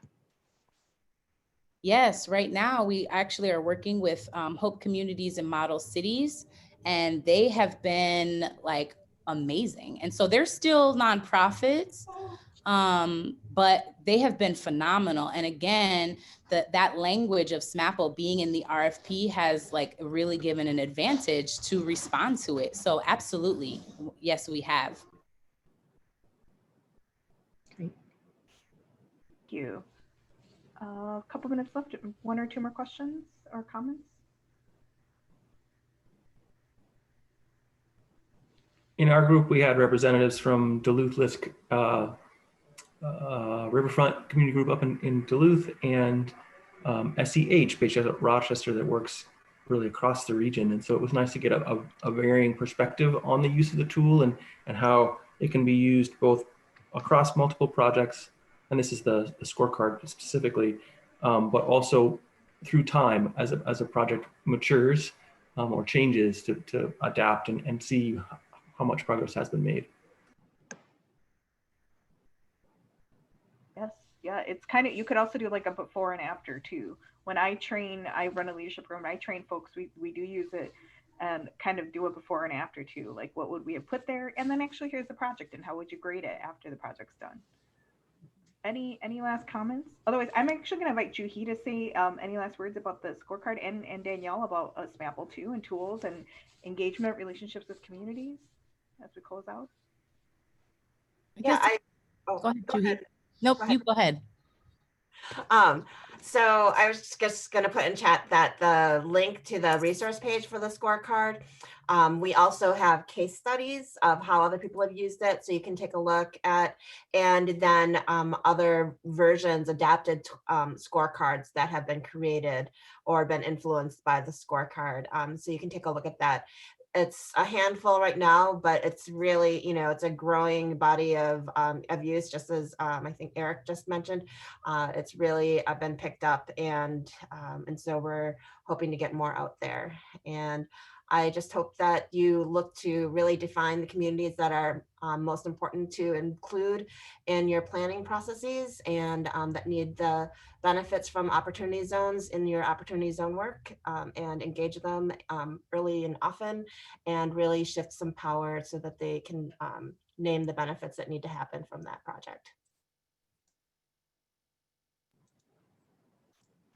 E: Yes, right now we actually are working with Hope Communities and Model Cities. and they have been like amazing. And so they're still nonprofits, but they have been phenomenal. And again, that language of SMAPL being in the RFP has like really given an advantage to respond to it. So absolutely, yes, we have.
B: Thank you. A couple minutes left. One or two more questions or comments?
J: In our group, we had representatives from Duluth Lisk Riverfront Community Group up in Duluth, and SEH based out of Rochester that works really across the region. And so it was nice to get a varying perspective on the use of the tool and how it can be used both across multiple projects, and this is the scorecard specifically, but also through time as a project matures or changes to adapt and see how much progress has been made.
B: Yes, yeah, it's kind of, you could also do like a before and after too. When I train, I run a leadership program, I train folks, we do use it and kind of do a before and after too. Like what would we have put there? And then actually here's the project and how would you grade it after the project's done? Any last comments? Otherwise, I'm actually going to invite Juhi to say any last words about the scorecard and Danielle about SMAPL too and tools and engagement relationships with communities as we close out.
C: Yeah,
E: go ahead, Juhi. Nope, you go ahead.
C: So I was just going to put in chat that the link to the resource page for the scorecard. We also have case studies of how other people have used it, so you can take a look at, and then other versions, adapted scorecards that have been created or been influenced by the scorecard. So you can take a look at that. It's a handful right now, but it's really, it's a growing body of use, just as I think Eric just mentioned. It's really been picked up, and so we're hoping to get more out there. And I just hope that you look to really define the communities that are most important to include in your planning processes, and that need the benefits from opportunity zones in your opportunity zone work, and engage them early and often, and really shift some power so that they can name the benefits that need to happen from that project.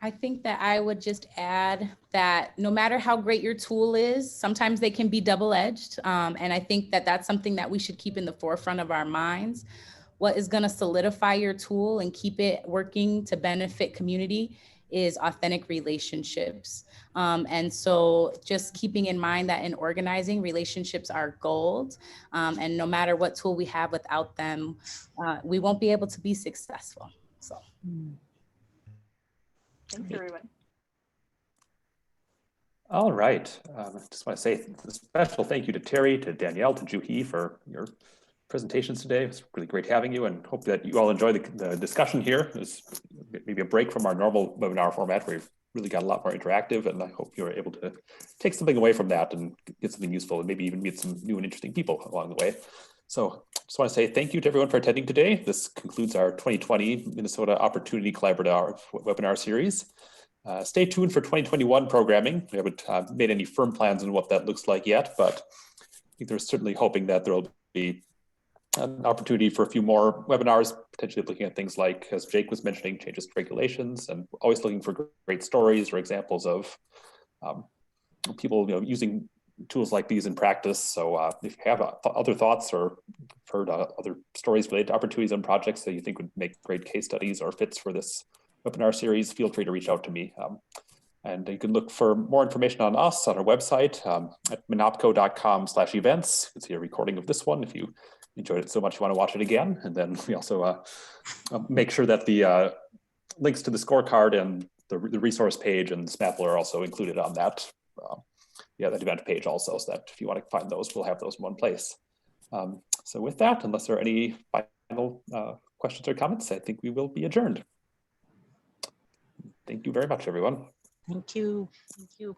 E: I think that I would just add that no matter how great your tool is, sometimes they can be double-edged. And I think that that's something that we should keep in the forefront of our minds. What is going to solidify your tool and keep it working to benefit community is authentic relationships. And so just keeping in mind that in organizing, relationships are gold. And no matter what tool we have, without them, we won't be able to be successful. So.
B: Thanks, everyone.
D: All right. I just want to say a special thank you to Terry, to Danielle, to Juhi for your presentations today. It was really great having you, and hope that you all enjoy the discussion here. It's maybe a break from our normal webinar format where we've really got a lot more interactive, and I hope you're able to take something away from that and get something useful, and maybe even meet some new and interesting people along the way. So just want to say thank you to everyone for attending today. This concludes our 2020 Minnesota Opportunity Collaborative webinar series. Stay tuned for 2021 programming. We haven't made any firm plans on what that looks like yet, but I think there's certainly hoping that there will be an opportunity for a few more webinars, potentially looking at things like, as Jake was mentioning, changes to regulations, and always looking for great stories or examples of people using tools like these in practice. So if you have other thoughts or heard other stories related to opportunities and projects that you think would make great case studies or fits for this webinar series, feel free to reach out to me. And you can look for more information on us on our website at MNOppCo.com/events. You can see a recording of this one if you enjoyed it so much you want to watch it again. And then we also make sure that the links to the scorecard and the resource page and SMAPL are also included on that. That event page also, so that if you want to find those, we'll have those in one place. So with that, unless there are any final questions or comments, I think we will be adjourned. Thank you very much, everyone.
I: Thank you. Thank you.